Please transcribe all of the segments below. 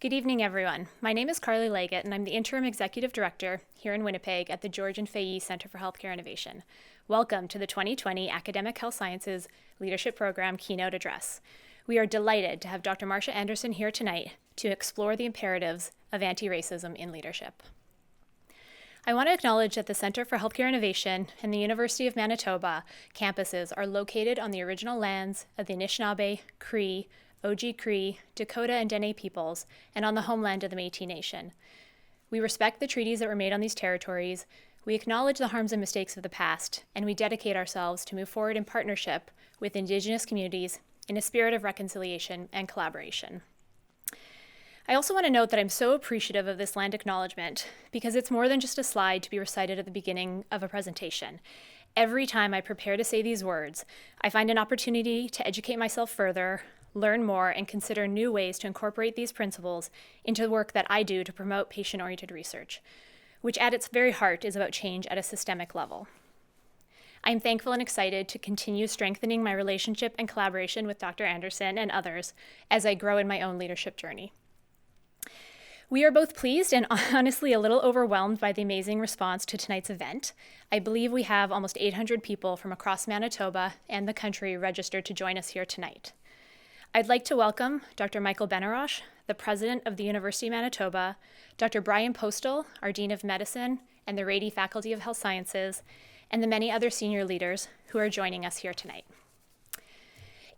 Good evening, everyone. My name is Carly Leggett, and I'm the Interim Executive Director here in Winnipeg at the George and Fahey Centre for Healthcare Innovation. Welcome to the 2020 Academic Health Sciences Leadership Program Keynote Address. We are delighted to have Dr. Marsha Anderson here tonight to explore the imperatives of anti-racism in leadership. I want to acknowledge that the Centre for Healthcare Innovation and the University of Manitoba campuses are located on the original lands of the Anishinaabe, Cree, Oji-Cree, Dakota, and Dene peoples, and on the homeland of the Métis Nation. We respect the treaties that were made on these territories, we acknowledge the harms and mistakes of the past, and we dedicate ourselves to move forward in partnership with Indigenous communities in a spirit of reconciliation and collaboration. I also want to note that I'm so appreciative of this land acknowledgement because it's more than just a slide to be recited at the beginning of a presentation. Every time I prepare to say these words, I find an opportunity to educate myself further, learn more, and consider new ways to incorporate these principles into the work that I do to promote patient-oriented research, which at its very heart is about change at a systemic level. I'm thankful and excited to continue strengthening my relationship and collaboration with Dr. Anderson and others as I grow in my own leadership journey. We are both pleased and honestly a little overwhelmed by the amazing response to tonight's event. I believe we have almost 800 people from across Manitoba and the country registered to join us here tonight. I'd like to welcome Dr. Michael Benarosh, the President of the University of Manitoba, Dr. Brian Postal, our Dean of Medicine and the Rady Faculty of Health Sciences, and the many other senior leaders who are joining us here tonight.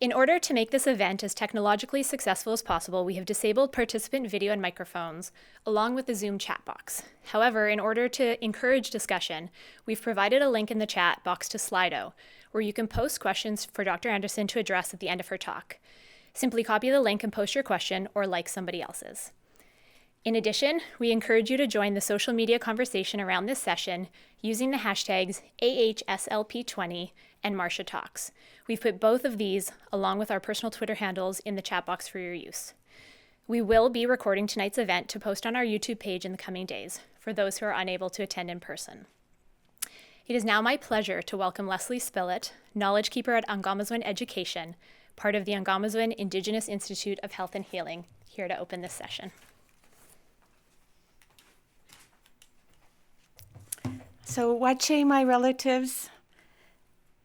In order to make this event as technologically successful as possible, we have disabled participant video and microphones, along with the Zoom chat box. However, in order to encourage discussion, we've provided a link in the chat box to Slido, where you can post questions for Dr. Anderson to address at the end of her talk. Simply copy the link and post your question or like somebody else's. In addition, we encourage you to join the social media conversation around this session using the hashtags AHSLP20 and Marsha Talks. We've put both of these, along with our personal Twitter handles, in the chat box for your use. We will be recording tonight's event to post on our YouTube page in the coming days for those who are unable to attend in person. It is now my pleasure to welcome Leslie Spillett, Knowledge Keeper at Angamiswin Education, part of the Angamiswin Indigenous Institute of Health and Healing, here to open this session. So, Wache, my relatives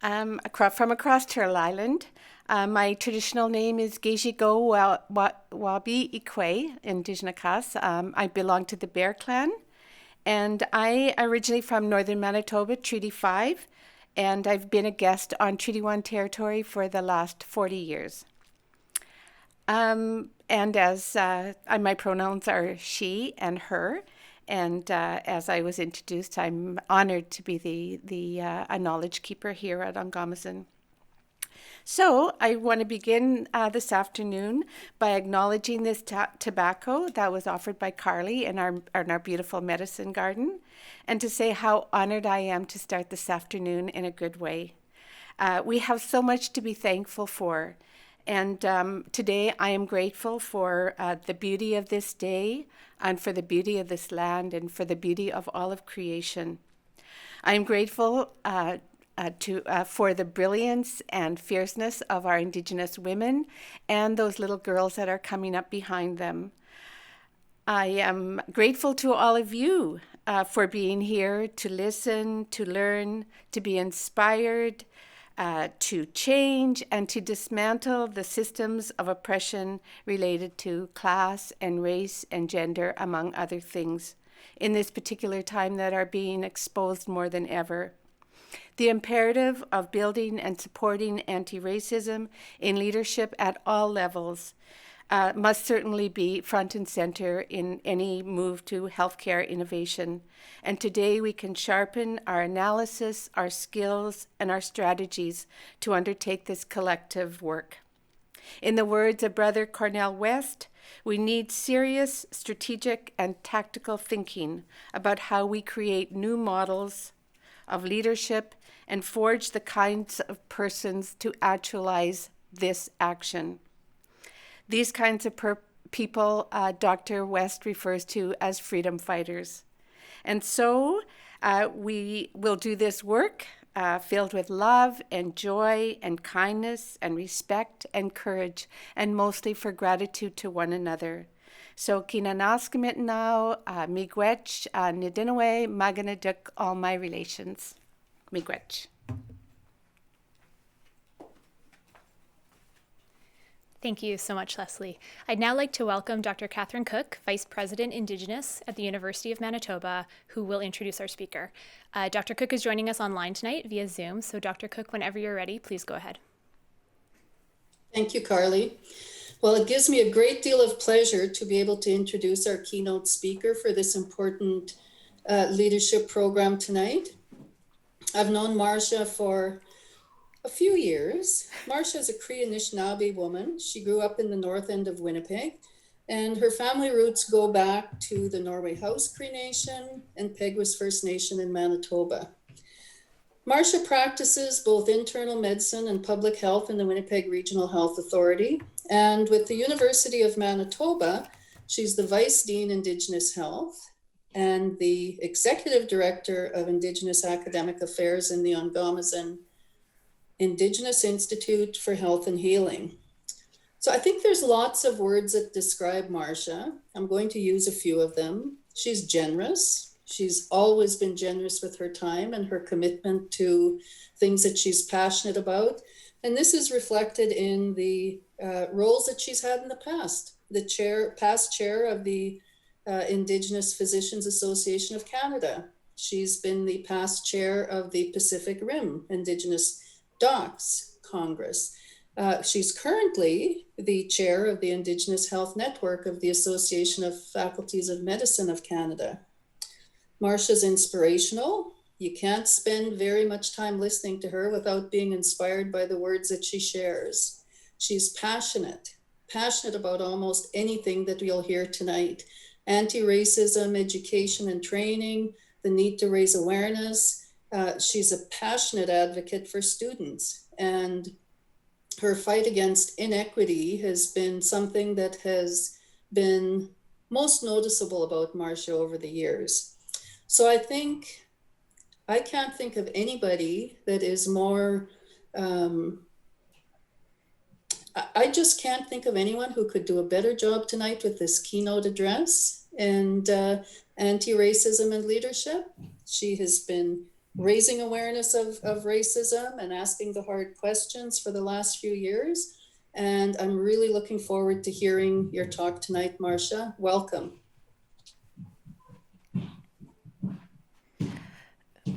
from across Turtle Island. My traditional name is Gejigo Wabi Ikwe, Indigenous. I belong to the Bear Clan, and I originally from northern Manitoba, Treaty 5, and I've been a guest on Treaty 1 territory for the last 40 years. And as my pronouns are she and her, and as I was introduced, I'm honored to be a knowledge keeper here at Angamiswin. So I want to begin this afternoon by acknowledging this tobacco that was offered by Carly in our beautiful medicine garden, and to say how honored I am to start this afternoon in a good way. We have so much to be thankful for, and today I am grateful for the beauty of this day, and for the beauty of this land, and for the beauty of all of creation. I am grateful for the brilliance and fierceness of our Indigenous women and those little girls that are coming up behind them. I am grateful to all of you for being here to listen, to learn, to be inspired, to change, and to dismantle the systems of oppression related to class and race and gender, among other things, in this particular time that are being exposed more than ever. The imperative of building and supporting anti-racism in leadership at all levels must certainly be front and center in any move to healthcare innovation. And today we can sharpen our analysis, our skills, and our strategies to undertake this collective work. In the words of Brother Cornel West, we need serious strategic and tactical thinking about how we create new models of leadership and forge the kinds of persons to actualize this action. These kinds of people Dr. West refers to as freedom fighters. And so we will do this work filled with love and joy and kindness and respect and courage, and mostly for gratitude to one another. So kina naskamit now, miigwech, nidinaway, maganaduk, all my relations. Miigwech. Thank you so much, Leslie. I'd now like to welcome Dr. Catherine Cook, Vice President Indigenous at the University of Manitoba, who will introduce our speaker. Dr. Cook is joining us online tonight via Zoom. So Dr. Cook, whenever you're ready, please go ahead. Thank you, Carly. Well, it gives me a great deal of pleasure to be able to introduce our keynote speaker for this important leadership program tonight. I've known Marcia for a few years. Marcia is a Cree Anishinaabe woman. She grew up in the north end of Winnipeg, and her family roots go back to the Norway House Cree Nation and Peguis First Nation in Manitoba. Marcia practices both internal medicine and public health in the Winnipeg Regional Health Authority. And with the University of Manitoba, she's the Vice Dean Indigenous Health and the Executive Director of Indigenous Academic Affairs in the Ongomazin Indigenous Institute for Health and Healing. So I think there's lots of words that describe Marcia. I'm going to use a few of them. She's generous. She's always been generous with her time and her commitment to things that she's passionate about. And this is reflected in the roles that she's had in the past. The past chair of the Indigenous Physicians Association of Canada. She's been the past chair of the Pacific Rim Indigenous Docs Congress. She's currently the chair of the Indigenous Health Network of the Association of Faculties of Medicine of Canada. Marcia's inspirational. You can't spend very much time listening to her without being inspired by the words that she shares. She's passionate about almost anything that you'll hear tonight. Anti-racism, education and training, the need to raise awareness. She's a passionate advocate for students, and her fight against inequity has been something that has been most noticeable about Marcia over the years. So I can't think of anybody that is more, I just can't think of anyone who could do a better job tonight with this keynote address and anti-racism and leadership. She has been raising awareness of racism and asking the hard questions for the last few years. And I'm really looking forward to hearing your talk tonight, Marcia. Welcome.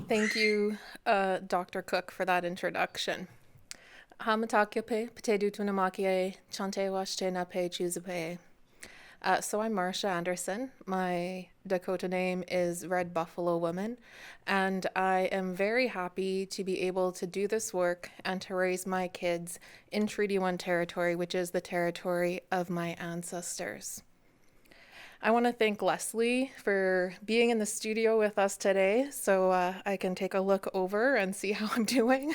Thank you, Dr. Cook, for that introduction. Hamatakyape, Ptedu Tunamakie, Chante Washte Nape Chuzape. So I'm Marcia Anderson. My Dakota name is Red Buffalo Woman, and I am very happy to be able to do this work and to raise my kids in Treaty 1 territory, which is the territory of my ancestors. I want to thank Leslie for being in the studio with us today so I can take a look over and see how I'm doing,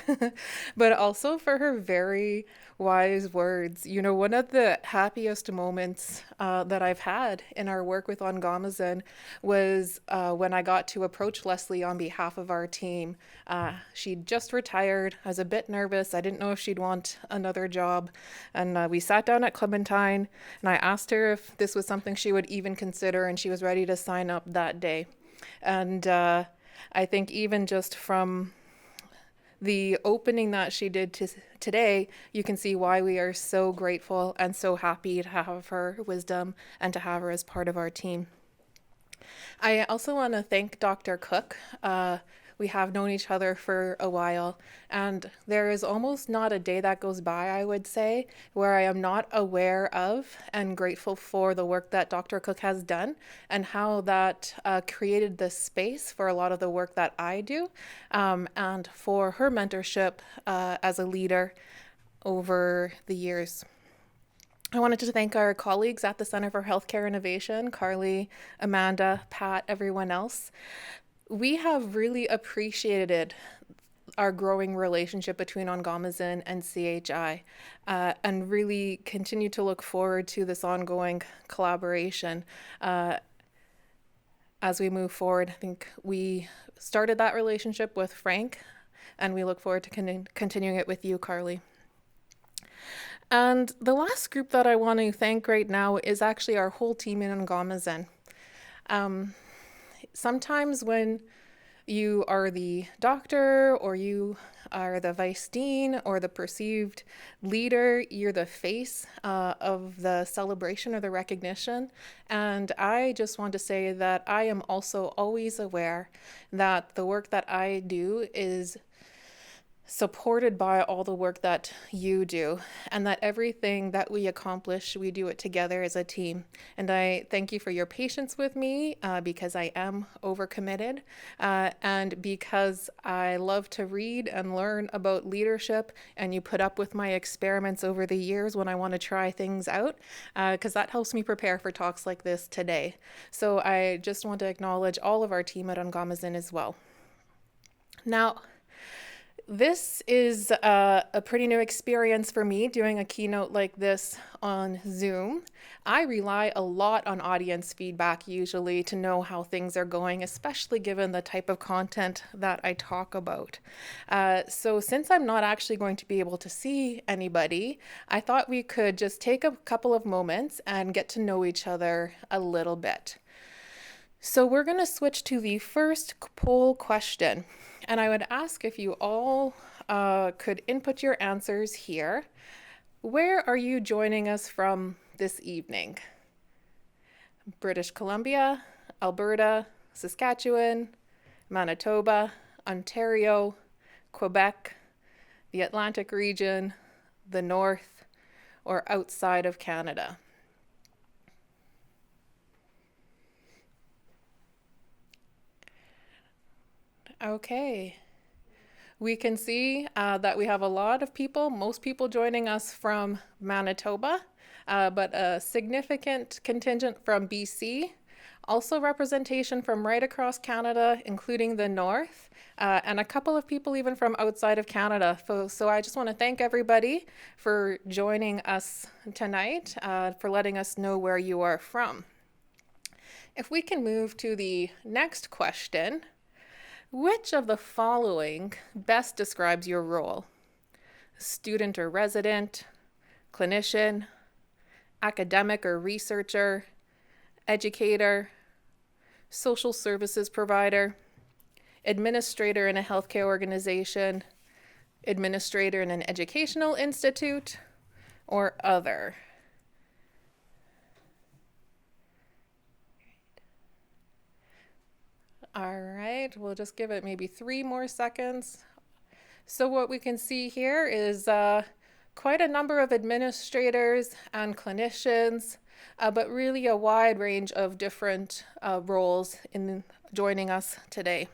but also for her very wise words. You know, one of the happiest moments that I've had in our work with Ongomazin was when I got to approach Leslie on behalf of our team. She'd just retired. I was a bit nervous. I didn't know if she'd want another job. And we sat down at Clementine and I asked her if this was something she would even consider, and she was ready to sign up that day. And I think even just from the opening that she did today, you can see why we are so grateful and so happy to have her wisdom and to have her as part of our team. I also want to thank Dr. Cook. We have known each other for a while, and there is almost not a day that goes by, I would say, where I am not aware of and grateful for the work that Dr. Cook has done and how that created this space for a lot of the work that I do, and for her mentorship as a leader over the years. I wanted to thank our colleagues at the Center for Healthcare Innovation, Carly, Amanda, Pat, everyone else. We have really appreciated our growing relationship between Ongomazin and CHI, and really continue to look forward to this ongoing collaboration as we move forward. I think we started that relationship with Frank, and we look forward to continuing it with you, Carly. And the last group that I want to thank right now is actually our whole team in Ngomazin. Sometimes when you are the doctor or you are the vice dean or the perceived leader, you're the face of the celebration or the recognition. And I just want to say that I am also always aware that the work that I do is supported by all the work that you do, and that everything that we accomplish, we do it together as a team. And I thank you for your patience with me because I am overcommitted and because I love to read and learn about leadership, and you put up with my experiments over the years when I want to try things out because that helps me prepare for talks like this today. So I just want to acknowledge all of our team at Ngomazin as well. Now, this is a pretty new experience for me doing a keynote like this on Zoom. I rely a lot on audience feedback usually to know how things are going, especially given the type of content that I talk about. So since I'm not actually going to be able to see anybody, I thought we could just take a couple of moments and get to know each other a little bit. So we're going to switch to the first poll question. And I would ask if you all could input your answers here. Where are you joining us from this evening? British Columbia, Alberta, Saskatchewan, Manitoba, Ontario, Quebec, the Atlantic region, the North, or outside of Canada? Okay. We can see that we have a lot of people, most people joining us from Manitoba, but a significant contingent from BC. Also representation from right across Canada, including the North, and a couple of people even from outside of Canada. So I just want to thank everybody for joining us tonight, for letting us know where you are from. If we can move to the next question. Which of the following best describes your role? Student or resident, clinician, academic or researcher, educator, social services provider, administrator in a healthcare organization, administrator in an educational institute, or other? All right, we'll just give it maybe 3 more seconds. So what we can see here is quite a number of administrators and clinicians, but really a wide range of different roles in joining us today.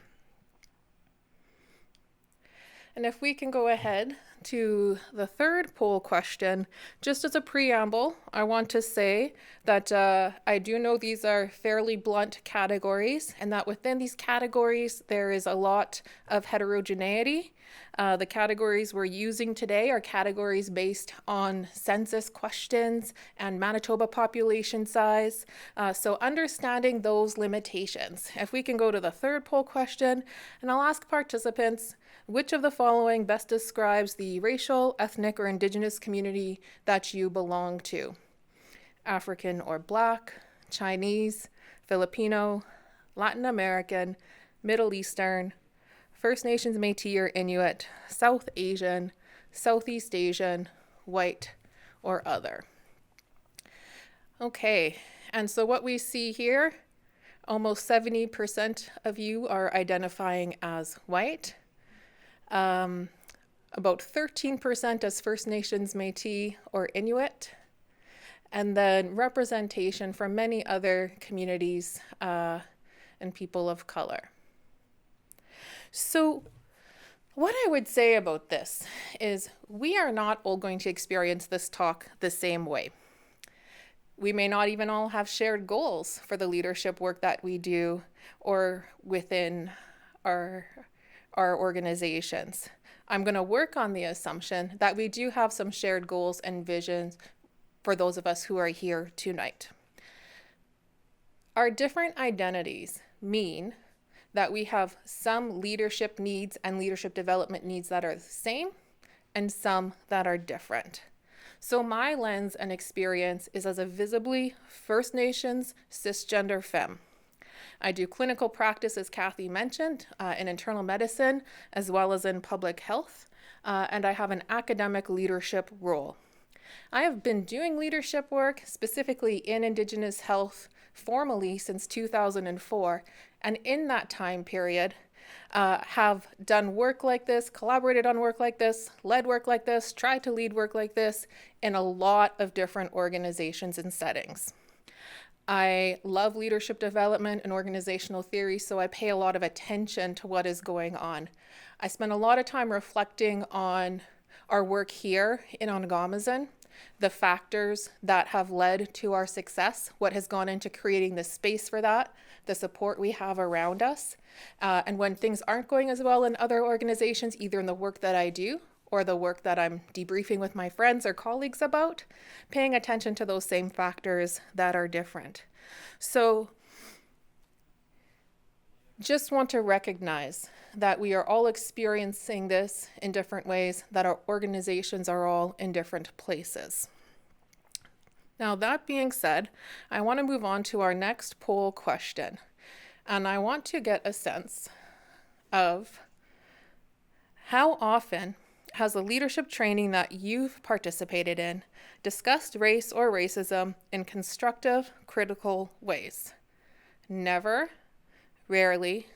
And if we can go ahead to the third poll question, just as a preamble, I want to say that I do know these are fairly blunt categories, and that within these categories, there is a lot of heterogeneity. The categories we're using today are categories based on census questions and Manitoba population size. So understanding those limitations. If we can go to the third poll question, and I'll ask participants, which of the following best describes the racial, ethnic, or Indigenous community that you belong to? African or Black, Chinese, Filipino, Latin American, Middle Eastern, First Nations, Métis or Inuit, South Asian, Southeast Asian, white, or other. Okay, and so what we see here, almost 70% of you are identifying as white. About 13% as First Nations, Métis, or Inuit, and then representation from many other communities and people of color. So what I would say about this is we are not all going to experience this talk the same way. We may not even all have shared goals for the leadership work that we do or within our organizations. I'm going to work on the assumption that we do have some shared goals and visions for those of us who are here tonight. Our different identities mean that we have some leadership needs and leadership development needs that are the same and some that are different. So my lens and experience is as a visibly First Nations cisgender femme. I do clinical practice, as Kathy mentioned, in internal medicine, as well as in public health, and I have an academic leadership role. I have been doing leadership work, specifically in Indigenous health, formally since 2004, and in that time period, have done work like this, collaborated on work like this, led work like this, tried to lead work like this in a lot of different organizations and settings. I love leadership development and organizational theory, so I pay a lot of attention to what is going on. I spend a lot of time reflecting on our work here in Ongamazin, the factors that have led to our success, what has gone into creating the space for that, the support we have around us. And when things aren't going as well in other organizations, either in the work that I do or the work that I'm debriefing with my friends or colleagues about, paying attention to those same factors that are different. So just want to recognize that we are all experiencing this in different ways, that our organizations are all in different places. Now, that being said, I want to move on to our next poll question. And I want to get a sense of how often has the leadership training that you've participated in discussed race or racism in constructive, critical ways? Never, rarely,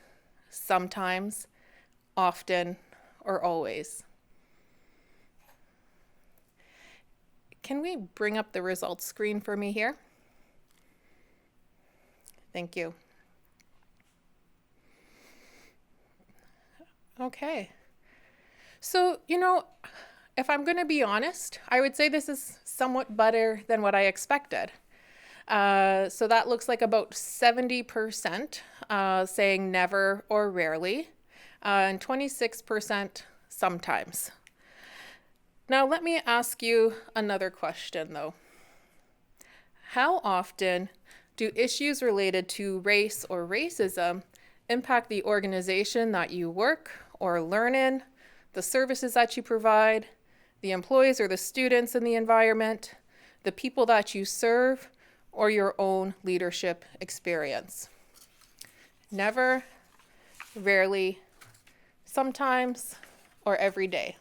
sometimes, often, or always. Can we bring up the results screen for me here? Thank you. Okay. So, if I'm going to be honest, I would say this is somewhat better than what I expected. So that looks like about 70% saying never or rarely, and 26% sometimes. Now, let me ask you another question, though. How often do issues related to race or racism impact the organization that you work or learn in, the services that you provide, the employees or the students in the environment, the people that you serve, or your own leadership experience? Never, rarely, sometimes, or every day.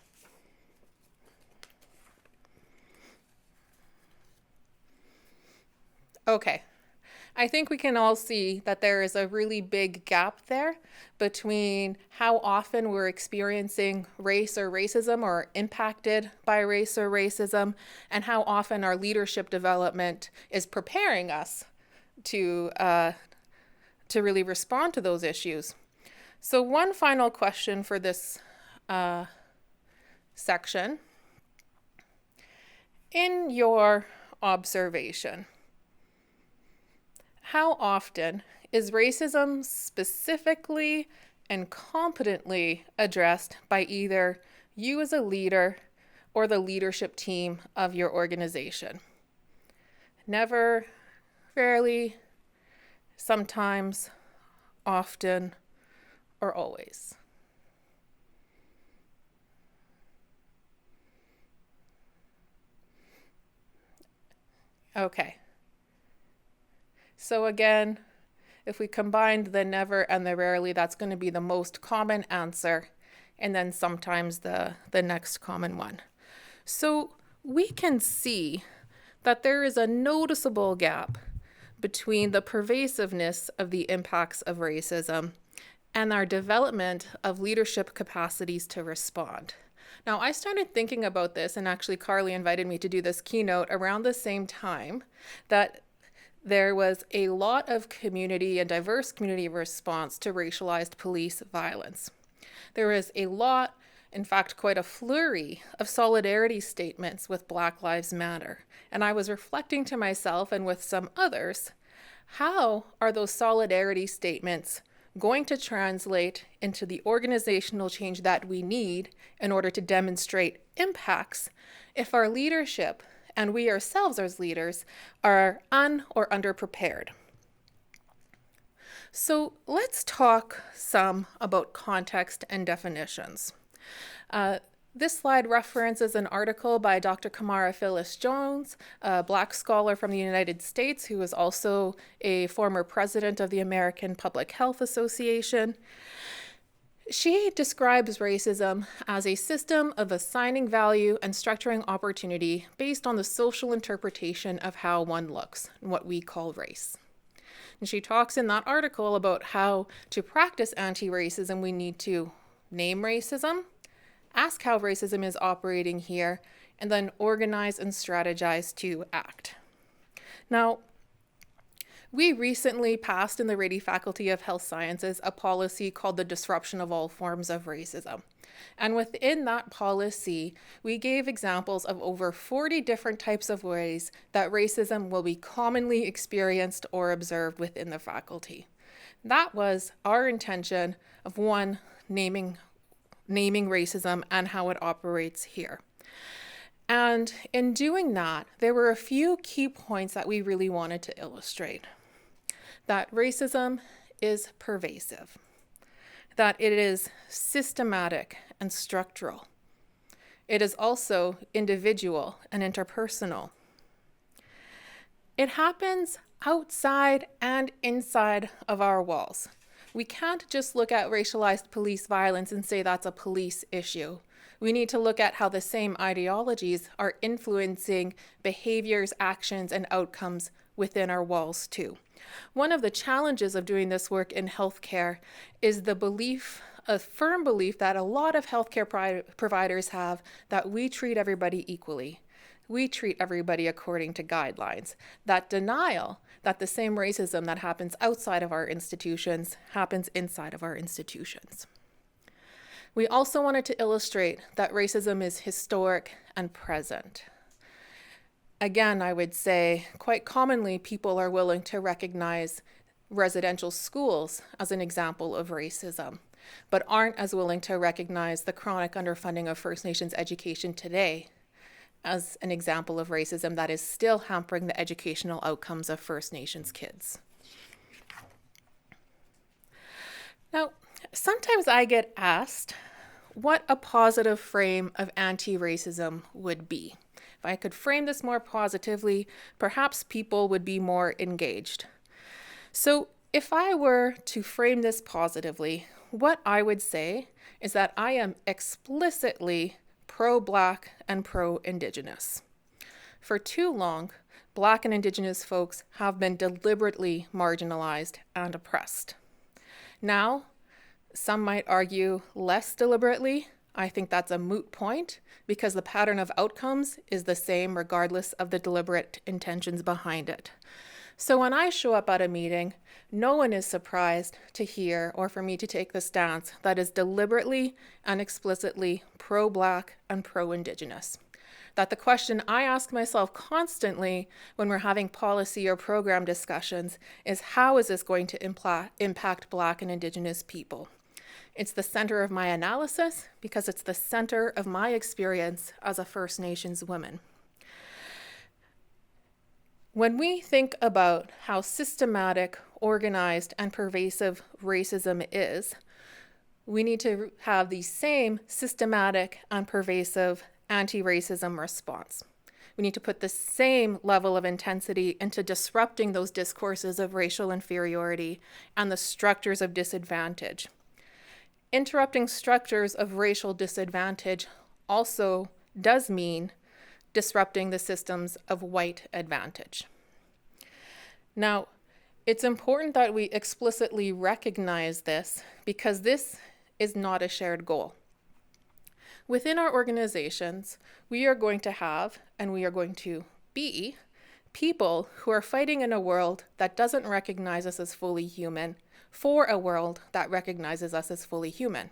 Okay, I think we can all see that there is a really big gap there between how often we're experiencing race or racism or impacted by race or racism, and how often our leadership development is preparing us to really respond to those issues. So one final question for this section. In your observation, how often is racism specifically and competently addressed by either you as a leader or the leadership team of your organization? Never, rarely, sometimes, often, or always. Okay. So again, if we combined the never and the rarely, that's going to be the most common answer, and then sometimes the next common one. So we can see that there is a noticeable gap between the pervasiveness of the impacts of racism and our development of leadership capacities to respond. Now, I started thinking about this, and actually Carly invited me to do this keynote around the same time that there was a lot of community and diverse community response to racialized police violence. There was a lot, in fact, quite a flurry of solidarity statements with Black Lives Matter. And I was reflecting to myself and with some others, how are those solidarity statements going to translate into the organizational change that we need in order to demonstrate impacts if our leadership and we ourselves as leaders are or underprepared? So let's talk some about context and definitions. This slide references an article by Dr. Kamara Phyllis Jones, a Black scholar from the United States who is also a former president of the American Public Health Association. She describes racism as a system of assigning value and structuring opportunity based on the social interpretation of how one looks, what we call race. And she talks in that article about how to practice anti-racism, we need to name racism, ask how racism is operating here, and then organize and strategize to act. Now, we recently passed in the Rady Faculty of Health Sciences a policy called the Disruption of All Forms of Racism. And within that policy, we gave examples of over 40 different types of ways that racism will be commonly experienced or observed within the faculty. That was our intention of one, naming racism and how it operates here. And in doing that, there were a few key points that we really wanted to illustrate. That racism is pervasive, that it is systematic and structural. It is also individual and interpersonal. It happens outside and inside of our walls. We can't just look at racialized police violence and say that's a police issue. We need to look at how the same ideologies are influencing behaviors, actions, and outcomes within our walls too. One of the challenges of doing this work in healthcare is a firm belief that a lot of healthcare providers have that we treat everybody equally. We treat everybody according to guidelines. That denial that the same racism that happens outside of our institutions happens inside of our institutions. We also wanted to illustrate that racism is historic and present. Again, I would say quite commonly people are willing to recognize residential schools as an example of racism, but aren't as willing to recognize the chronic underfunding of First Nations education today as an example of racism that is still hampering the educational outcomes of First Nations kids. Now, sometimes I get asked what a positive frame of anti-racism would be. If I could frame this more positively, perhaps people would be more engaged. So if I were to frame this positively, what I would say is that I am explicitly pro-Black and pro-Indigenous. For too long, Black and Indigenous folks have been deliberately marginalized and oppressed. Now, some might argue less deliberately. I think that's a moot point because the pattern of outcomes is the same regardless of the deliberate intentions behind it. So when I show up at a meeting, no one is surprised to hear or for me to take the stance that is deliberately and explicitly pro-Black and pro-Indigenous. That the question I ask myself constantly when we're having policy or program discussions is how is this going to impact Black and Indigenous people? It's the center of my analysis because it's the center of my experience as a First Nations woman. When we think about how systematic, organized, and pervasive racism is, we need to have the same systematic and pervasive anti-racism response. We need to put the same level of intensity into disrupting those discourses of racial inferiority and the structures of disadvantage. Interrupting structures of racial disadvantage also does mean disrupting the systems of white advantage. Now, it's important that we explicitly recognize this because this is not a shared goal. Within our organizations, we are going to have, and we are going to be, people who are fighting in a world that doesn't recognize us as fully human for a world that recognizes us as fully human.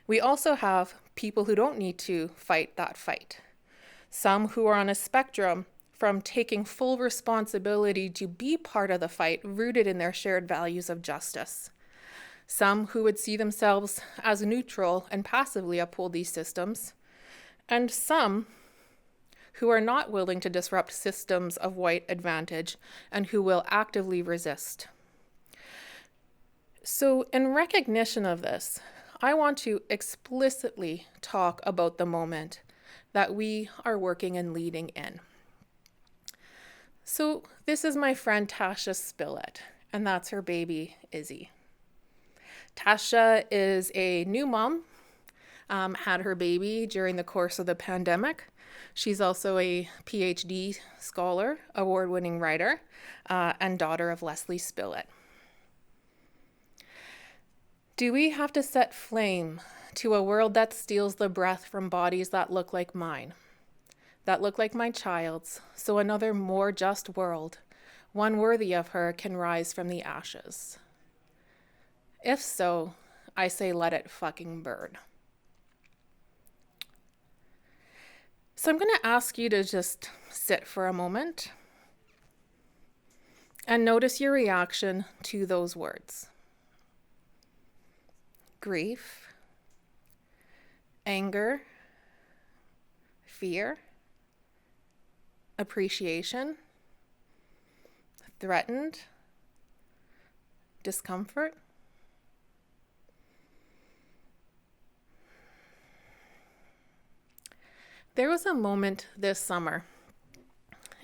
We also have people who don't need to fight that fight. Some who are on a spectrum from taking full responsibility to be part of the fight rooted in their shared values of justice. Some who would see themselves as neutral and passively uphold these systems, and some who are not willing to disrupt systems of white advantage and who will actively resist. So in recognition of this, I want to explicitly talk about the moment that we are working and leading in. So this is my friend Tasha Spillett, and that's her baby, Izzy. Tasha is a new mom, had her baby during the course of the pandemic. She's also a PhD scholar, award-winning writer, and daughter of Leslie Spillett. Do we have to set flame to a world that steals the breath from bodies that look like mine, that look like my child's, so another more just world, one worthy of her, can rise from the ashes? If so, I say let it fucking burn. So I'm going to ask you to just sit for a moment and notice your reaction to those words. Grief, anger, fear, appreciation, threatened, discomfort. There was a moment this summer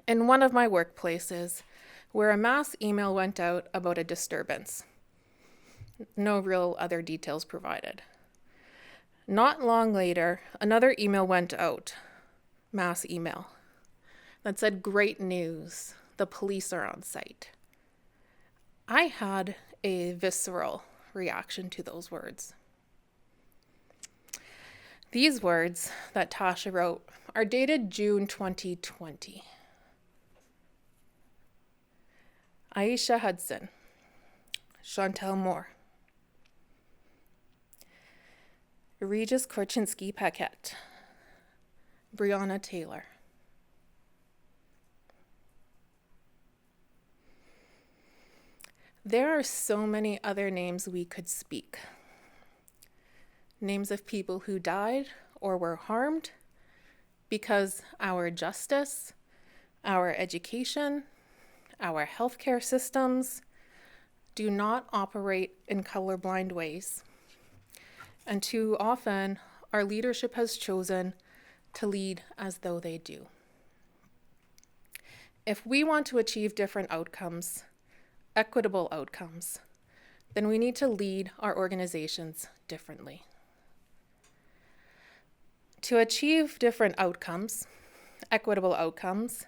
in one of my workplaces where a mass email went out about a disturbance. No real other details provided. Not long later, another email went out, mass email, that said, "Great news, the police are on site." I had a visceral reaction to those words. These words that Tasha wrote are dated June 2020. Aisha Hudson, Chantel Moore, Regis Korchinski-Paquette, Breonna Taylor. There are so many other names we could speak. Names of people who died or were harmed because our justice, our education, our healthcare systems do not operate in colorblind ways. And too often, our leadership has chosen to lead as though they do. If we want to achieve different outcomes, equitable outcomes, then we need to lead our organizations differently. To achieve different outcomes, equitable outcomes,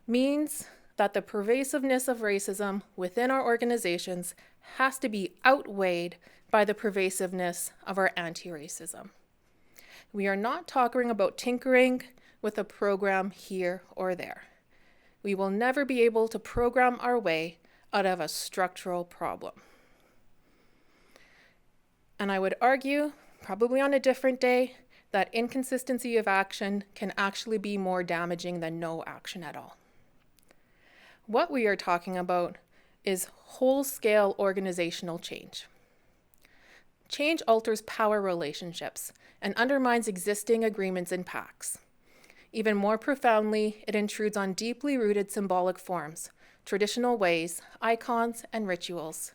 means that the pervasiveness of racism within our organizations has to be outweighed by the pervasiveness of our anti-racism. We are not talking about tinkering with a program here or there. We will never be able to program our way out of a structural problem. And I would argue, probably on a different day, that inconsistency of action can actually be more damaging than no action at all. What we are talking about is whole-scale organizational change. Change alters power relationships and undermines existing agreements and pacts. Even more profoundly, it intrudes on deeply rooted symbolic forms, traditional ways, icons, and rituals.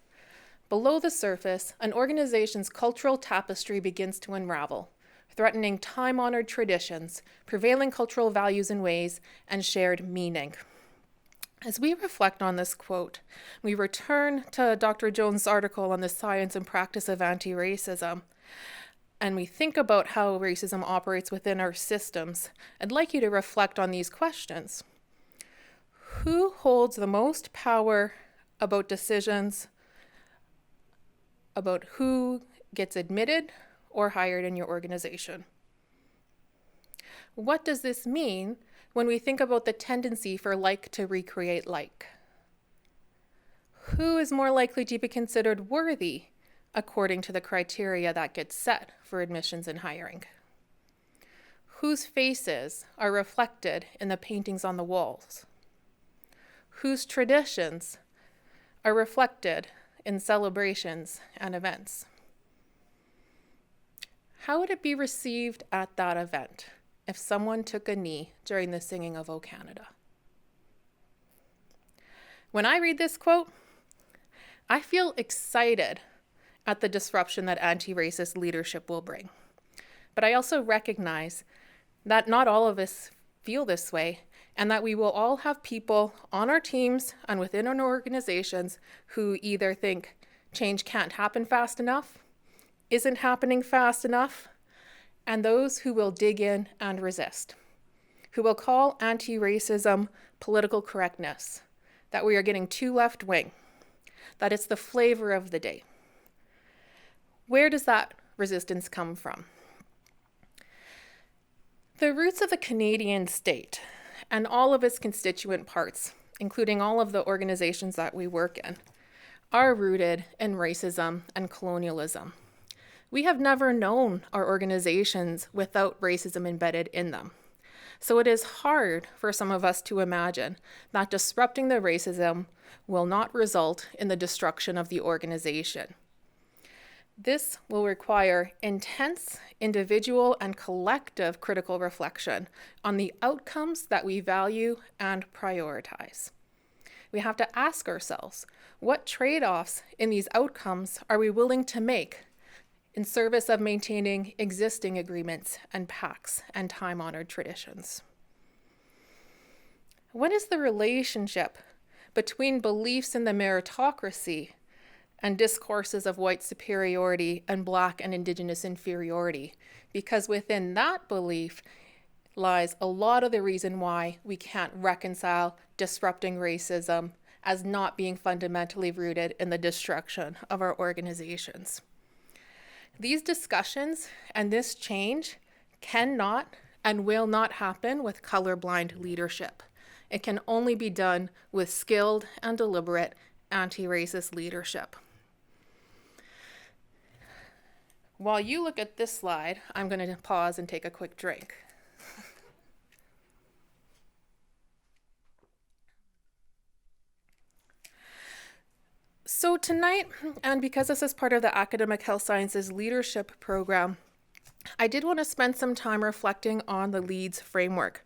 Below the surface, an organization's cultural tapestry begins to unravel, threatening time-honored traditions, prevailing cultural values and ways, and shared meaning. As we reflect on this quote, we return to Dr. Jones' article on the science and practice of anti-racism, and we think about how racism operates within our systems. I'd like you to reflect on these questions. Who holds the most power about decisions about who gets admitted or hired in your organization? What does this mean when we think about the tendency for like to recreate like? Who is more likely to be considered worthy according to the criteria that gets set for admissions and hiring? Whose faces are reflected in the paintings on the walls? Whose traditions are reflected in celebrations and events? How would it be received at that event if someone took a knee during the singing of O Canada? When I read this quote, I feel excited at the disruption that anti-racist leadership will bring. But I also recognize that not all of us feel this way, and that we will all have people on our teams and within our organizations who either think change can't happen fast enough, isn't happening fast enough, and those who will dig in and resist, who will call anti-racism political correctness, that we are getting too left-wing, that it's the flavor of the day. Where does that resistance come from? The roots of the Canadian state and all of its constituent parts, including all of the organizations that we work in, are rooted in racism and colonialism. We have never known our organizations without racism embedded in them. So it is hard for some of us to imagine that disrupting the racism will not result in the destruction of the organization. This will require intense individual and collective critical reflection on the outcomes that we value and prioritize. We have to ask ourselves, what trade-offs in these outcomes are we willing to make in service of maintaining existing agreements and pacts and time-honored traditions? What is the relationship between beliefs in the meritocracy and discourses of white superiority and Black and Indigenous inferiority? Because within that belief lies a lot of the reason why we can't reconcile disrupting racism as not being fundamentally rooted in the destruction of our organizations. These discussions and this change cannot and will not happen with colorblind leadership. It can only be done with skilled and deliberate anti-racist leadership. While you look at this slide, I'm going to pause and take a quick drink. So tonight, and because this is part of the Academic Health Sciences Leadership Program, I did want to spend some time reflecting on the LEADS framework.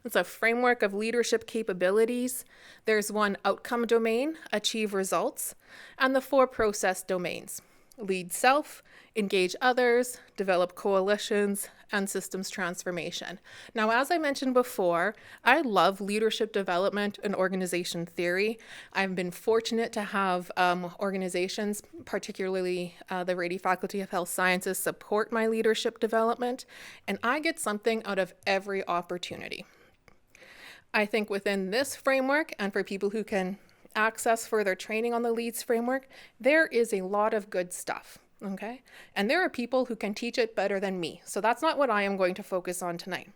It's a framework of leadership capabilities. There's one outcome domain, achieve results, and the 4 process domains: lead self, engage others, develop coalitions, and systems transformation. Now, as I mentioned before, I love leadership development and organization theory. I've been fortunate to have organizations, particularly the Rady Faculty of Health Sciences, support my leadership development, and I get something out of every opportunity. I think within this framework, and for people who can access further training on the LEADS framework, there is a lot of good stuff. Okay, and there are people who can teach it better than me. So that's not what I am going to focus on tonight.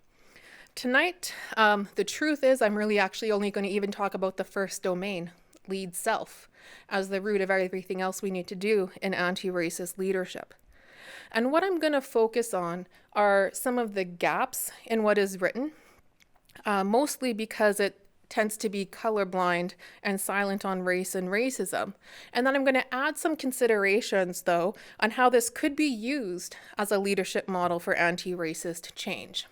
Tonight, the truth is I'm really actually only going to even talk about the first domain, lead self, as the root of everything else we need to do in anti-racist leadership. And what I'm going to focus on are some of the gaps in what is written, mostly because it tends to be colorblind and silent on race and racism. And then I'm going to add some considerations, though, on how this could be used as a leadership model for anti-racist change.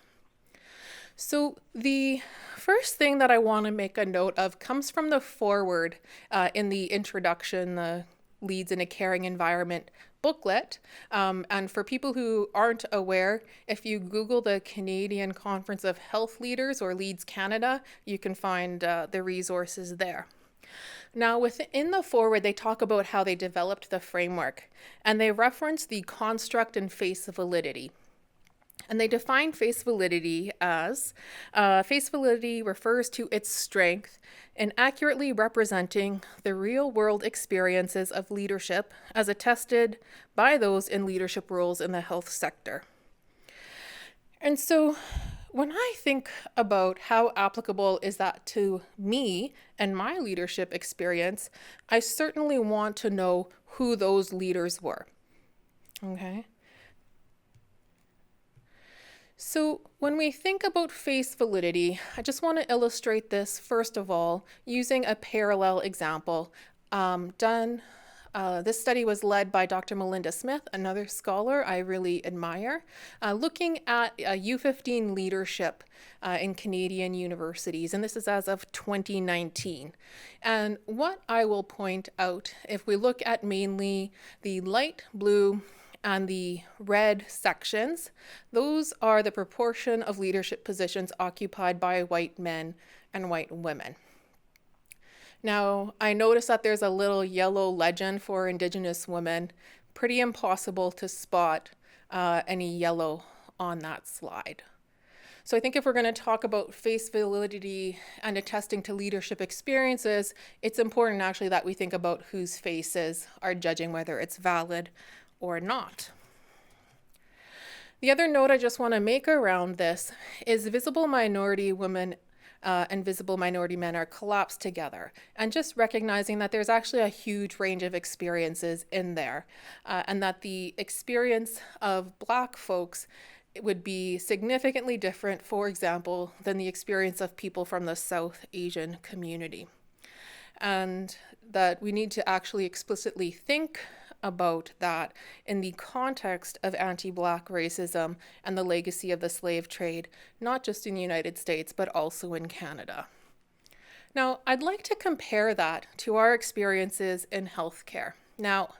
So the first thing that I want to make a note of comes from the foreword in the introduction, the Leads in a Caring Environment booklet. And for people who aren't aware, if you Google the Canadian Conference of Health Leaders or Leads Canada, you can find the resources there. Now, within the foreword, they talk about how they developed the framework, and they reference the construct and face validity. And they define face validity as, face validity refers to its strength in accurately representing the real-world experiences of leadership as attested by those in leadership roles in the health sector. And so when I think about how applicable is that to me and my leadership experience, I certainly want to know who those leaders were. Okay. So when we think about face validity, I just want to illustrate this, first of all, using a parallel example done This study was led by Dr. Melinda Smith, another scholar I really admire, looking at U15 leadership in Canadian universities, and this is as of 2019. And what I will point out, if we look at mainly the light blue and the red sections, those are the proportion of leadership positions occupied by white men and white women. Now, I notice that there's a little yellow legend for Indigenous women. Pretty impossible to spot any yellow on that slide. So I think if we're going to talk about face validity and attesting to leadership experiences, it's important actually that we think about whose faces are judging whether it's valid or not. The other note I just want to make around this is visible minority women and visible minority men are collapsed together, and just recognizing that there's actually a huge range of experiences in there, and that the experience of Black folks would be significantly different, for example, than the experience of people from the South Asian community. And that we need to actually explicitly think about that in the context of anti-Black racism and the legacy of the slave trade, not just in the United States, but also in Canada. Now, I'd like to compare that to our experiences in healthcare. Now,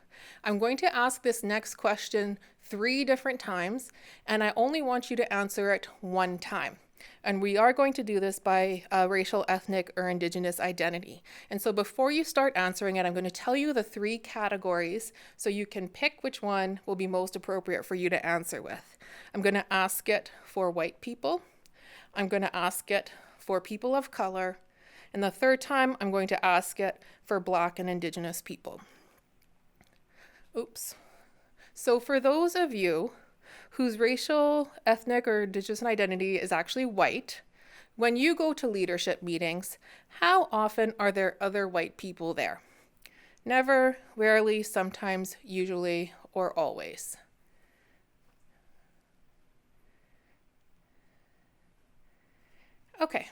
I'm going to ask this next question 3 different times, and I only want you to answer it 1 time. And we are going to do this by racial, ethnic, or Indigenous identity. And so before you start answering it, I'm going to tell you the 3 categories so you can pick which one will be most appropriate for you to answer with. I'm going to ask it for white people. I'm going to ask it for people of color. And the 3rd time, I'm going to ask it for Black and Indigenous people. Oops. So for those of you whose racial, ethnic, or Indigenous identity is actually white, when you go to leadership meetings, how often are there other white people there? Never, rarely, sometimes, usually, or always. Okay,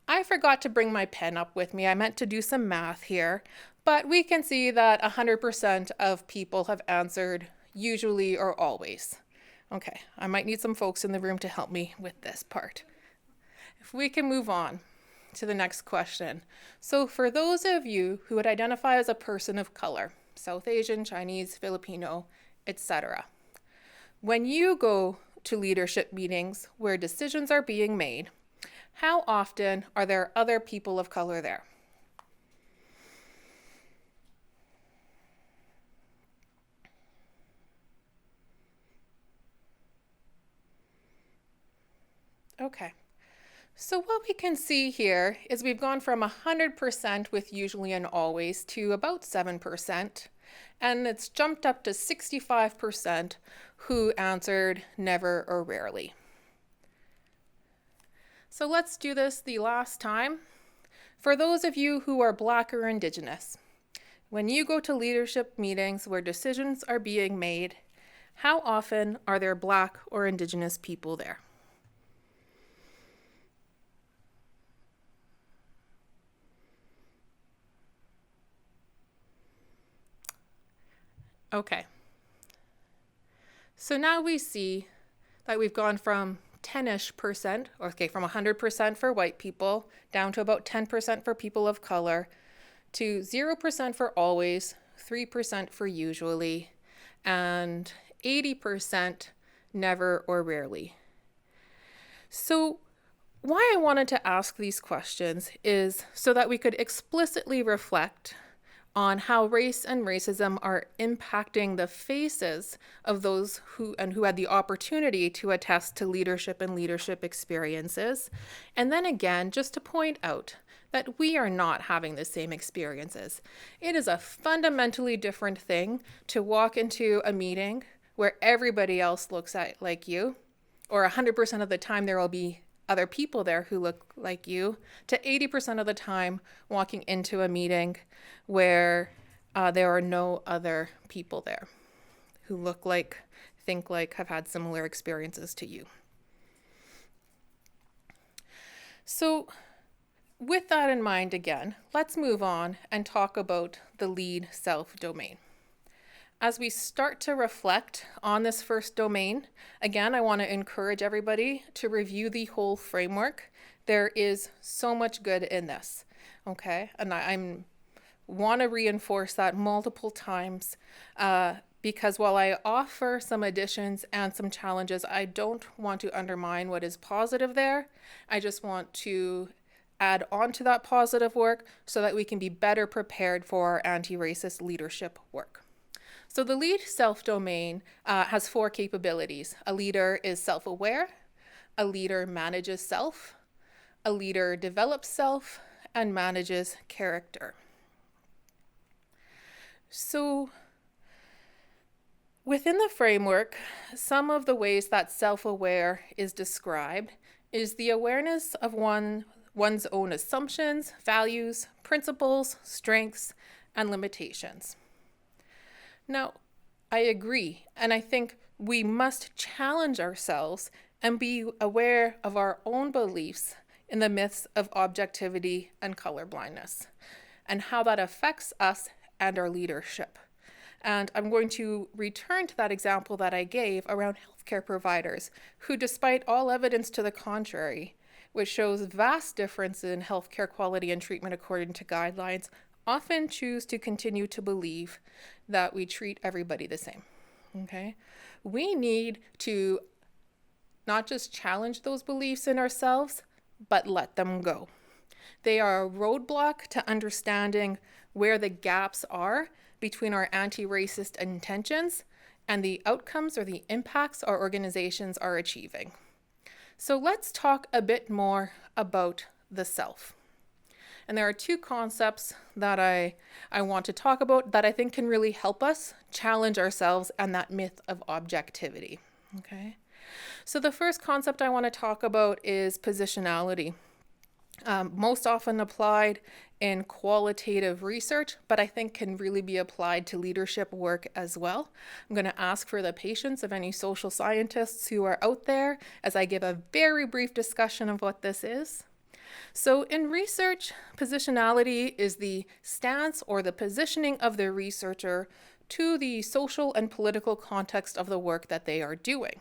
I forgot to bring my pen up with me. I meant to do some math here, but we can see that 100% of people have answered usually or always. Okay, I might need some folks in the room to help me with this part. If we can move on to the next question. So for those of you who would identify as a person of color, South Asian, Chinese, Filipino, etc., when you go to leadership meetings where decisions are being made, how often are there other people of color there? Okay, so what we can see here is we've gone from 100% with usually and always to about 7%, and it's jumped up to 65% who answered never or rarely. So let's do this the last time. For those of you who are Black or Indigenous, when you go to leadership meetings where decisions are being made, how often are there Black or Indigenous people there? Okay, so now we see that we've gone from 10-ish%, from 100% for white people, down to about 10% for people of color, to 0% for always, 3% for usually, and 80% never or rarely. So why I wanted to ask these questions is so that we could explicitly reflect on how race and racism are impacting the faces of those who had the opportunity to attest to leadership and leadership experiences. And then again, just to point out that we are not having the same experiences. It is a fundamentally different thing to walk into a meeting where everybody else looks like you, or 100% of the time there will be other people there who look like you, to 80% of the time walking into a meeting where there are no other people there who look like, think like, have had similar experiences to you. So with that in mind again, let's move on and talk about the lead self domain. As we start to reflect on this first domain, again, I want to encourage everybody to review the whole framework. There is so much good in this, okay? And I want to reinforce that multiple times because while I offer some additions and some challenges, I don't want to undermine what is positive there. I just want to add on to that positive work so that we can be better prepared for our anti-racist leadership work. So the lead self domain has 4 capabilities. A leader is self-aware, a leader manages self, a leader develops self, and manages character. So within the framework, some of the ways that self-aware is described is the awareness of one's own assumptions, values, principles, strengths, and limitations. Now, I agree, and I think we must challenge ourselves and be aware of our own beliefs in the myths of objectivity and colorblindness, and how that affects us and our leadership. And I'm going to return to that example that I gave around healthcare providers, who, despite all evidence to the contrary, which shows vast difference in healthcare quality and treatment according to guidelines, often choose to continue to believe that we treat everybody the same, okay? We need to not just challenge those beliefs in ourselves, but let them go. They are a roadblock to understanding where the gaps are between our anti-racist intentions and the outcomes or the impacts our organizations are achieving. So let's talk a bit more about the self. And there are 2 concepts that I want to talk about that I think can really help us challenge ourselves and that myth of objectivity, okay? So the first concept I want to talk about is positionality. Most often applied in qualitative research, but I think can really be applied to leadership work as well. I'm going to ask for the patience of any social scientists who are out there as I give a very brief discussion of what this is. So in research, positionality is the stance or the positioning of the researcher to the social and political context of the work that they are doing.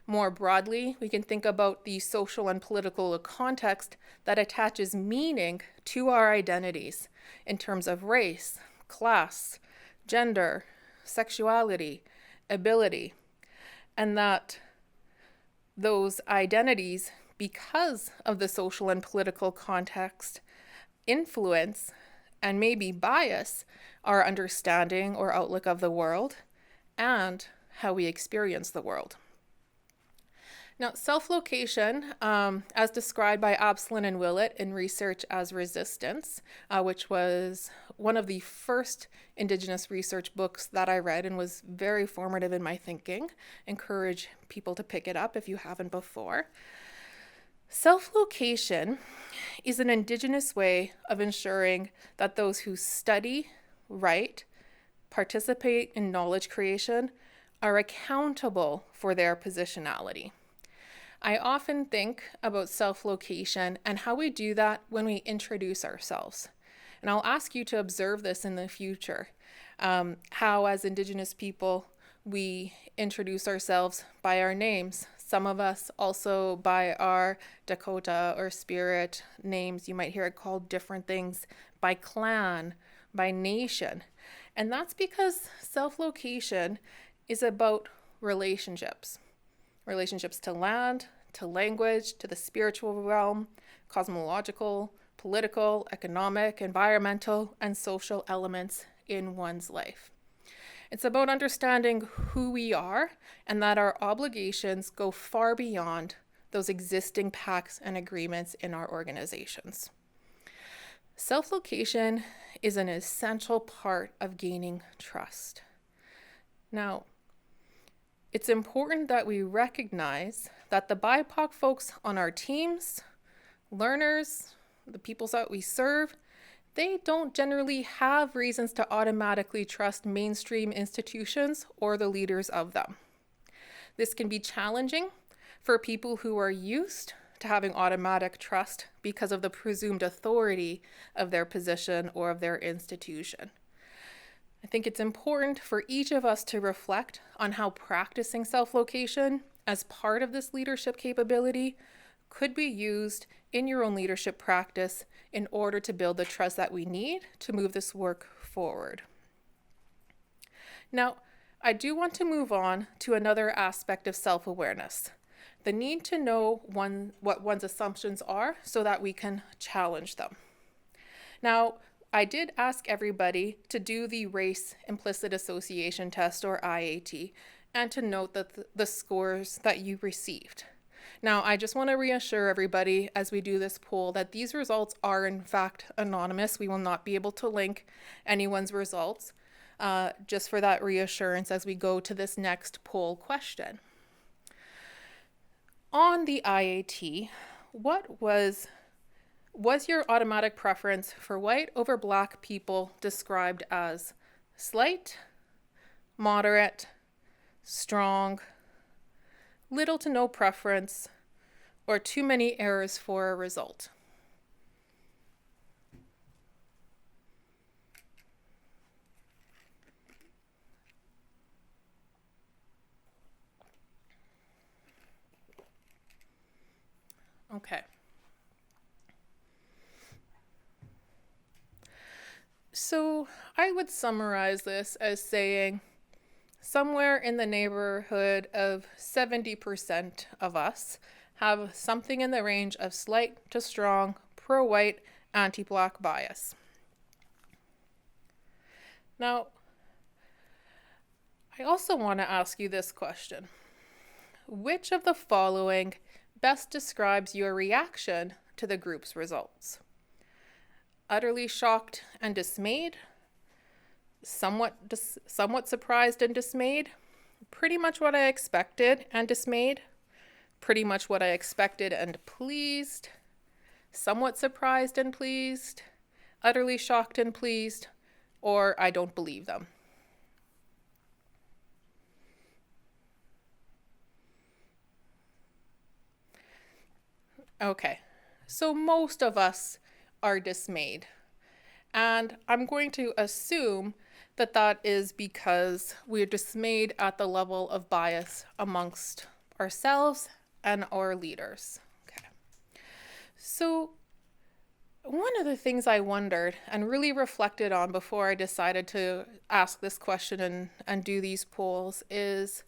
More broadly, we can think about the social and political context that attaches meaning to our identities in terms of race, class, gender, sexuality, ability, and that those identities, because of the social and political context, influence and maybe bias our understanding or outlook of the world and how we experience the world. Now, self-location, as described by Absalon and Willett in Research as Resistance, which was one of the first Indigenous research books that I read and was very formative in my thinking. Encourage people to pick it up if you haven't before. Self-location is an Indigenous way of ensuring that those who study, write, participate in knowledge creation are accountable for their positionality. I often think about self-location and how we do that when we introduce ourselves. And I'll ask you to observe this in the future, how as Indigenous people we introduce ourselves by our names. Some of us also by our Dakota or Spirit names. You might hear it called different things, by clan, by nation. And that's because self-location is about relationships. Relationships to land, to language, to the spiritual realm, cosmological, political, economic, environmental, and social elements in one's life. It's about understanding who we are and that our obligations go far beyond those existing pacts and agreements in our organizations. Self-location is an essential part of gaining trust. Now, it's important that we recognize that the BIPOC folks on our teams, learners, the peoples that we serve, they don't generally have reasons to automatically trust mainstream institutions or the leaders of them. This can be challenging for people who are used to having automatic trust because of the presumed authority of their position or of their institution. I think it's important for each of us to reflect on how practicing self-location as part of this leadership capability could be used in your own leadership practice in order to build the trust that we need to move this work forward. Now, I do want to move on to another aspect of self-awareness, the need to know what one's assumptions are so that we can challenge them. Now, I did ask everybody to do the Race Implicit Association Test, or IAT, and to note that the scores that you received. Now, I just want to reassure everybody as we do this poll that these results are in fact anonymous. We will not be able to link anyone's results, just for that reassurance as we go to this next poll question. On the IAT, what was your automatic preference for white over black people described as slight, moderate, strong, little to no preference, or too many errors for a result? Okay. So I would summarize this as saying somewhere in the neighborhood of 70% of us have something in the range of slight to strong, pro-white, anti-black bias. Now, I also want to ask you this question. Which of the following best describes your reaction to the group's results? Utterly shocked and dismayed, somewhat surprised and dismayed, pretty much what I expected and dismayed, pretty much what I expected and pleased, somewhat surprised and pleased, utterly shocked and pleased, or I don't believe them. Okay, so most of us are dismayed. And I'm going to assume that that is because we're dismayed at the level of bias amongst ourselves and our leaders. Okay. So one of the things I wondered and really reflected on before I decided to ask this question and do these polls is,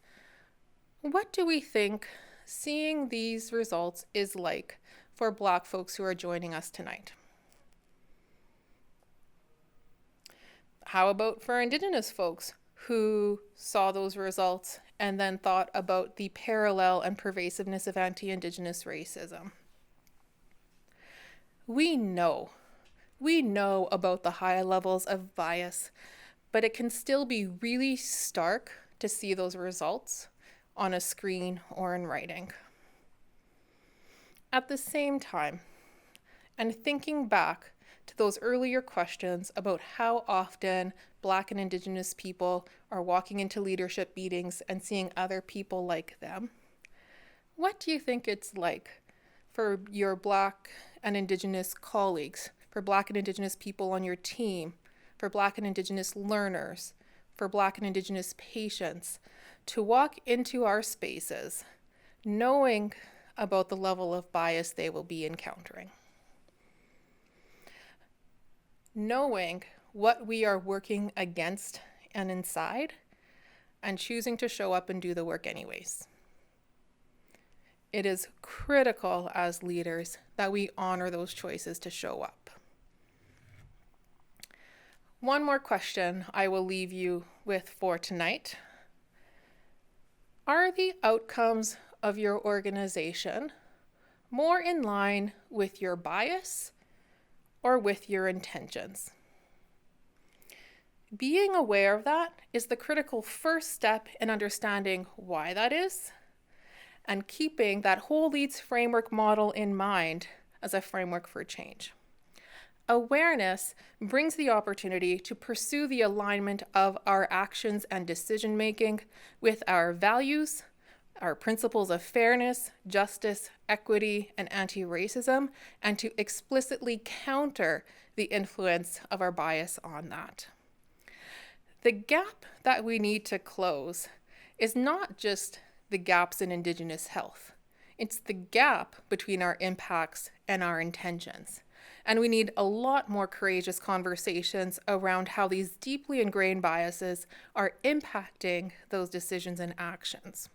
what do we think seeing these results is like for Black folks who are joining us tonight? How about for Indigenous folks who saw those results and then thought about the parallel and pervasiveness of anti-Indigenous racism? We know about the high levels of bias, but it can still be really stark to see those results on a screen or in writing. At the same time, and thinking back to those earlier questions about how often Black and Indigenous people are walking into leadership meetings and seeing other people like them, what do you think it's like for your Black and Indigenous colleagues, for Black and Indigenous people on your team, for Black and Indigenous learners, for Black and Indigenous patients to walk into our spaces knowing about the level of bias they will be encountering? Knowing what we are working against and inside, and choosing to show up and do the work anyways. It is critical as leaders that we honor those choices to show up. One more question I will leave you with for tonight. Are the outcomes of your organization more in line with your bias or with your intentions? Being aware of that is the critical first step in understanding why that is, and keeping that whole leads framework model in mind as a framework for change. Awareness brings the opportunity to pursue the alignment of our actions and decision making with our values, our principles of fairness, justice, equity, and anti-racism, and to explicitly counter the influence of our bias on that. The gap that we need to close is not just the gaps in Indigenous health. It's the gap between our impacts and our intentions. And we need a lot more courageous conversations around how these deeply ingrained biases are impacting those decisions and actions.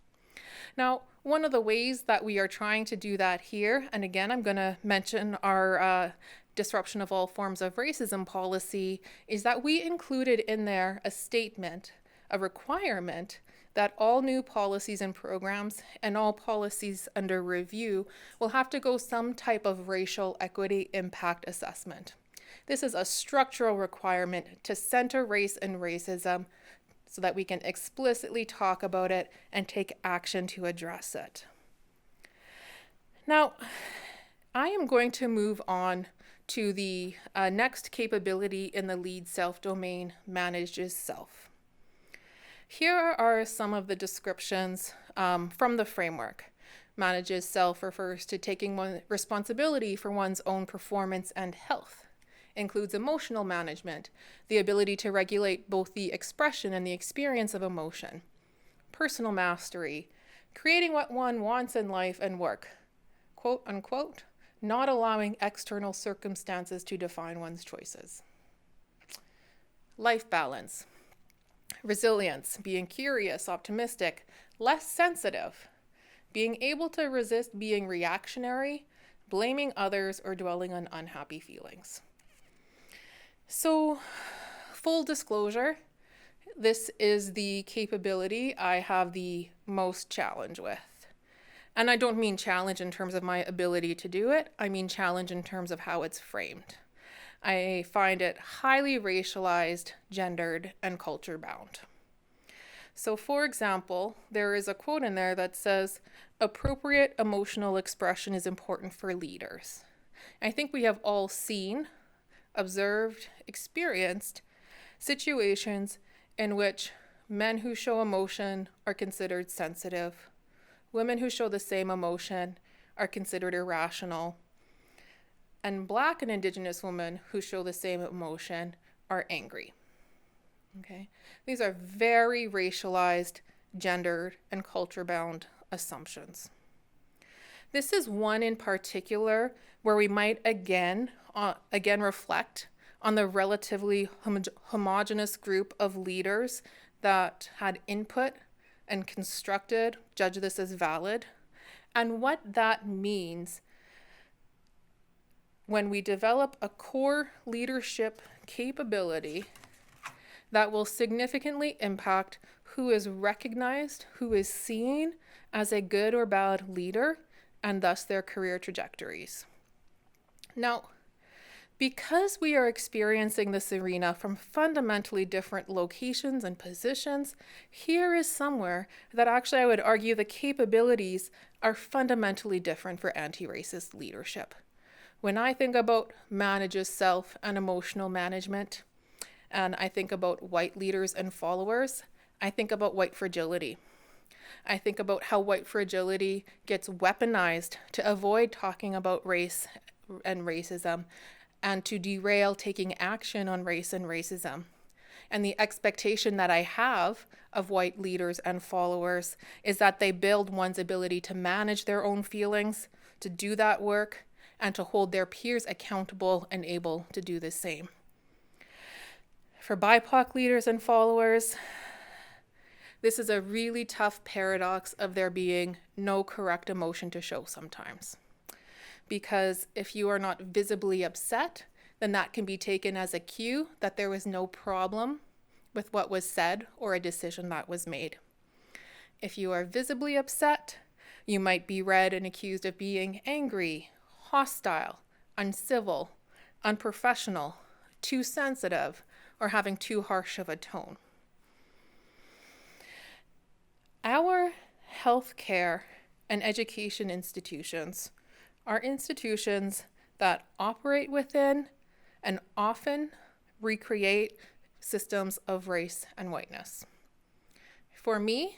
Now, one of the ways that we are trying to do that here, and again, I'm going to mention our disruption of all forms of racism policy, is that we included in there a statement, a requirement that all new policies and programs and all policies under review will have to go some type of racial equity impact assessment. This is a structural requirement to center race and racism so that we can explicitly talk about it and take action to address it. Now, I am going to move on to the next capability in the lead self domain, manages self. Here are some of the descriptions from the framework. Manages self refers to taking responsibility for one's own performance and health. Includes emotional management, the ability to regulate both the expression and the experience of emotion. Personal mastery, creating what one wants in life and work. Quote unquote, not allowing external circumstances to define one's choices. Life balance. Resilience, being curious, optimistic, less sensitive, being able to resist being reactionary, blaming others, or dwelling on unhappy feelings. So, full disclosure, this is the capability I have the most challenge with. And I don't mean challenge in terms of my ability to do it, I mean challenge in terms of how it's framed. I find it highly racialized, gendered, and culture bound. So for example, there is a quote in there that says, appropriate emotional expression is important for leaders. I think we have all seen, observed, experienced situations in which men who show emotion are considered sensitive, women who show the same emotion are considered irrational, and Black and Indigenous women who show the same emotion are angry. Okay? These are very racialized, gendered, and culture-bound assumptions. This is one in particular where we might again reflect on the relatively homogeneous group of leaders that had input and constructed, judge this as valid, and what that means when we develop a core leadership capability that will significantly impact who is recognized, who is seen as a good or bad leader, and thus their career trajectories. Now, because we are experiencing this arena from fundamentally different locations and positions, here is somewhere that actually I would argue the capabilities are fundamentally different for anti-racist leadership. When I think about manages self and emotional management, and I think about white leaders and followers, I think about white fragility. I think about how white fragility gets weaponized to avoid talking about race and racism and to derail taking action on race and racism. And the expectation that I have of white leaders and followers is that they build one's ability to manage their own feelings, to do that work, and to hold their peers accountable and able to do the same. For BIPOC leaders and followers, this is a really tough paradox of there being no correct emotion to show sometimes. Because if you are not visibly upset, then that can be taken as a cue that there was no problem with what was said or a decision that was made. If you are visibly upset, you might be read and accused of being angry, hostile, uncivil, unprofessional, too sensitive, or having too harsh of a tone. Our healthcare and education institutions are institutions that operate within and often recreate systems of race and whiteness. For me,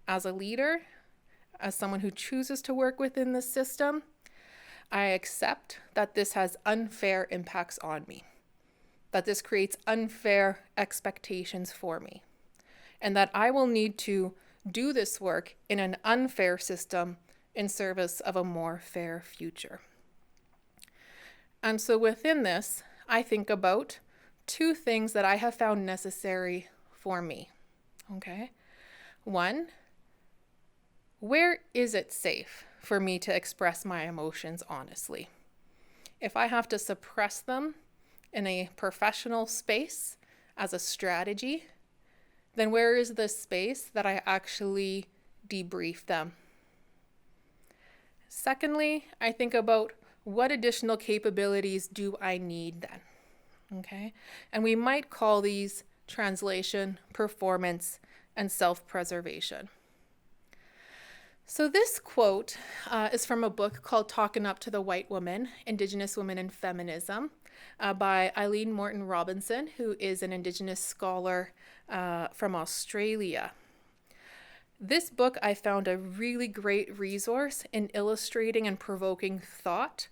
as a leader, as someone who chooses to work within the system, I accept that this has unfair impacts on me. that this creates unfair expectations for me, and that I will need to do this work in an unfair system in service of a more fair future. And so within this, I think about two things that I have found necessary for me. Okay? One, where is it safe for me to express my emotions honestly? If I have to suppress them in a professional space as a strategy, then where is the space that I actually debrief them? Secondly, I think about what additional capabilities do I need then? Okay? And we might call these translation, performance, and self-preservation. So this quote is from a book called Talking Up to the White Woman, Indigenous Women and Feminism, by Eileen Morton Robinson, who is an Indigenous scholar from Australia. This book I found a really great resource in illustrating and provoking thought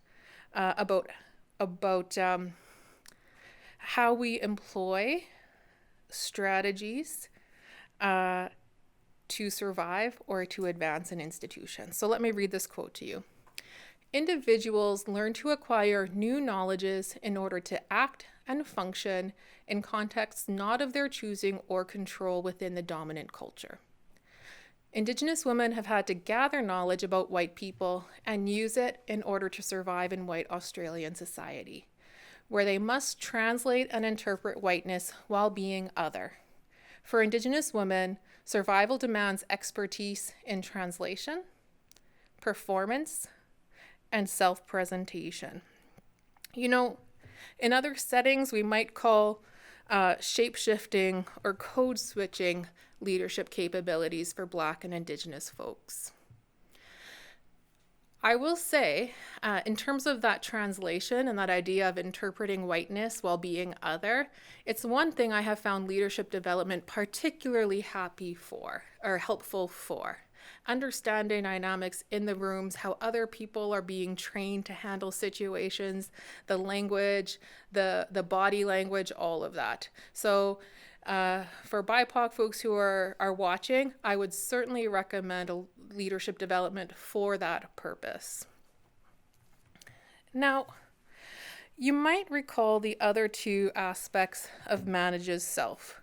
about how we employ strategies to survive or to advance an institution. So let me read this quote to you. Individuals learn to acquire new knowledges in order to act and function in contexts not of their choosing or control within the dominant culture. Indigenous women have had to gather knowledge about white people and use it in order to survive in white Australian society, where they must translate and interpret whiteness while being other. For Indigenous women, survival demands expertise in translation, performance, and self-presentation. You know, in other settings, we might call shape-shifting or code-switching leadership capabilities for Black and Indigenous folks. I will say, in terms of that translation and that idea of interpreting whiteness while being other, it's one thing I have found leadership development particularly helpful for. Understanding dynamics in the rooms, how other people are being trained to handle situations, the language, the body language, all of that. So for BIPOC folks who are watching, I would certainly recommend a leadership development for that purpose. Now, you might recall the other two aspects of Manage's self: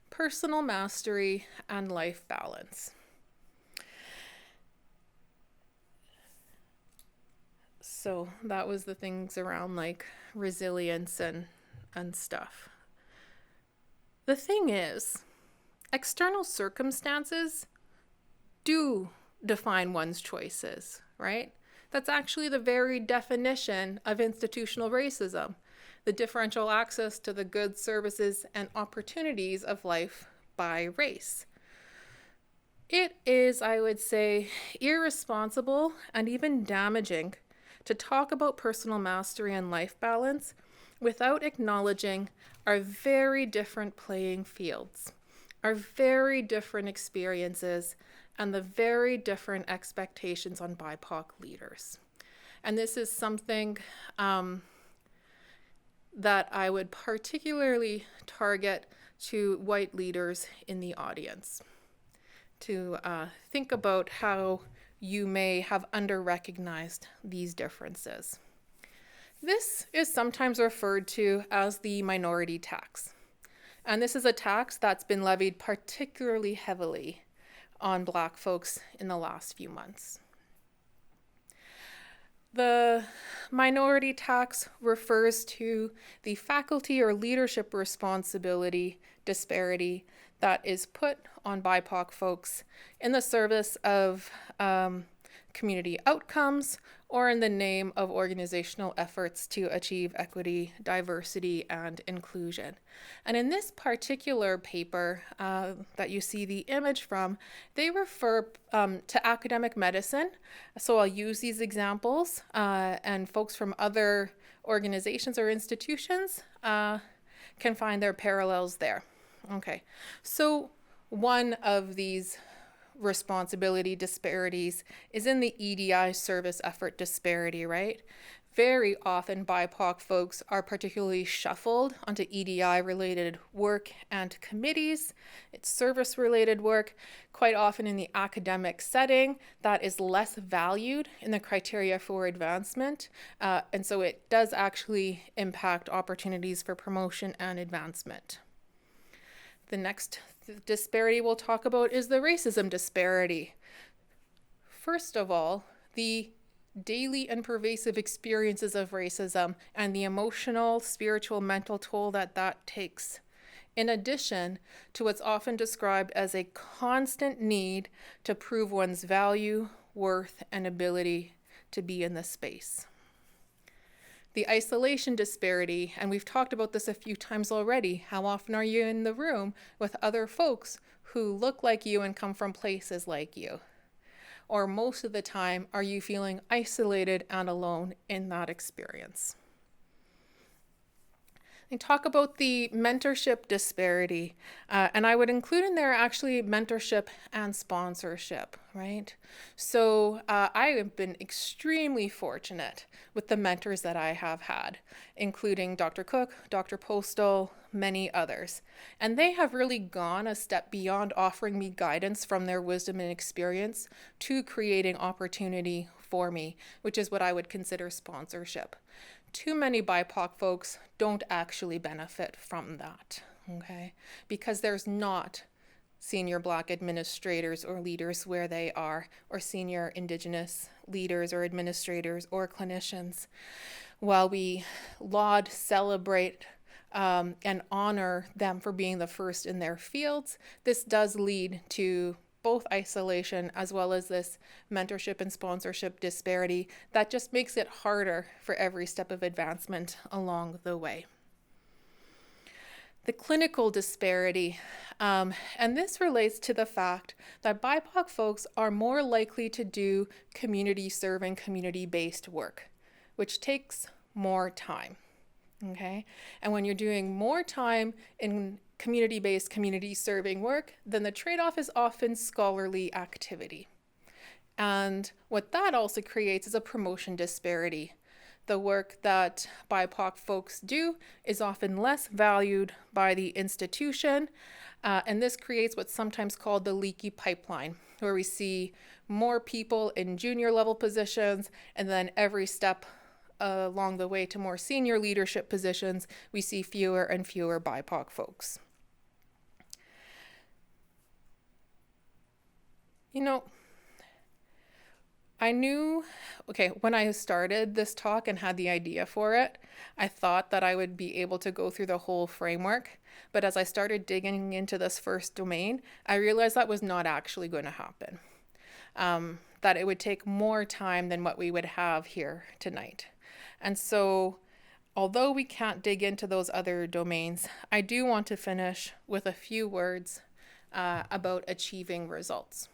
personal mastery and life balance. So that was the things around like resilience and stuff. The thing is, external circumstances do define one's choices, right? That's actually the very definition of institutional racism, the differential access to the goods, services, and opportunities of life by race. It is, I would say, irresponsible and even damaging to talk about personal mastery and life balance without acknowledging our very different playing fields, our very different experiences, and the very different expectations on BIPOC leaders. And this is something that I would particularly target to white leaders in the audience, to think about how you may have under-recognized these differences. This is sometimes referred to as the minority tax. And this is a tax that's been levied particularly heavily on Black folks in the last few months. The minority tax refers to the faculty or leadership responsibility disparity that is put on BIPOC folks in the service of community outcomes or in the name of organizational efforts to achieve equity, diversity, and inclusion. And in this particular paper that you see the image from, they refer to academic medicine. So I'll use these examples, and folks from other organizations or institutions can find their parallels there. Okay, so one of these responsibility disparities is in the EDI service effort disparity, right? Very often BIPOC folks are particularly shuffled onto EDI-related work and committees. It's service-related work, quite often in the academic setting, that is less valued in the criteria for advancement. And so it does actually impact opportunities for promotion and advancement. The next disparity we'll talk about is the racism disparity. First of all, the daily and pervasive experiences of racism and the emotional, spiritual, mental toll that takes, in addition to what's often described as a constant need to prove one's value, worth, and ability to be in this space. The isolation disparity, and we've talked about this a few times already. How often are you in the room with other folks who look like you and come from places like you? Or most of the time, are you feeling isolated and alone in that experience? And talk about the mentorship disparity. And I would include in there actually mentorship and sponsorship, right? So I have been extremely fortunate with the mentors that I have had, including Dr. Cook, Dr. Postal, many others. And they have really gone a step beyond offering me guidance from their wisdom and experience to creating opportunity for me, which is what I would consider sponsorship. Too many BIPOC folks don't actually benefit from that, okay? Because there's not senior Black administrators or leaders where they are, or senior Indigenous leaders or administrators or clinicians. While we laud, celebrate, and honor them for being the first in their fields, this does lead to both isolation as well as this mentorship and sponsorship disparity that just makes it harder for every step of advancement along the way. The clinical disparity, and this relates to the fact that BIPOC folks are more likely to do community serving, community-based work, which takes more time, okay? And when you're doing more time in community-based, community-serving work, then the trade-off is often scholarly activity. And what that also creates is a promotion disparity. The work that BIPOC folks do is often less valued by the institution, and this creates what's sometimes called the leaky pipeline, where we see more people in junior level positions, and then every step along the way to more senior leadership positions, we see fewer and fewer BIPOC folks. You know, I knew, when I started this talk and had the idea for it, I thought that I would be able to go through the whole framework. But as I started digging into this first domain, I realized that was not actually going to happen. That it would take more time than what we would have here tonight. And so, although we can't dig into those other domains, I do want to finish with a few words about achieving results.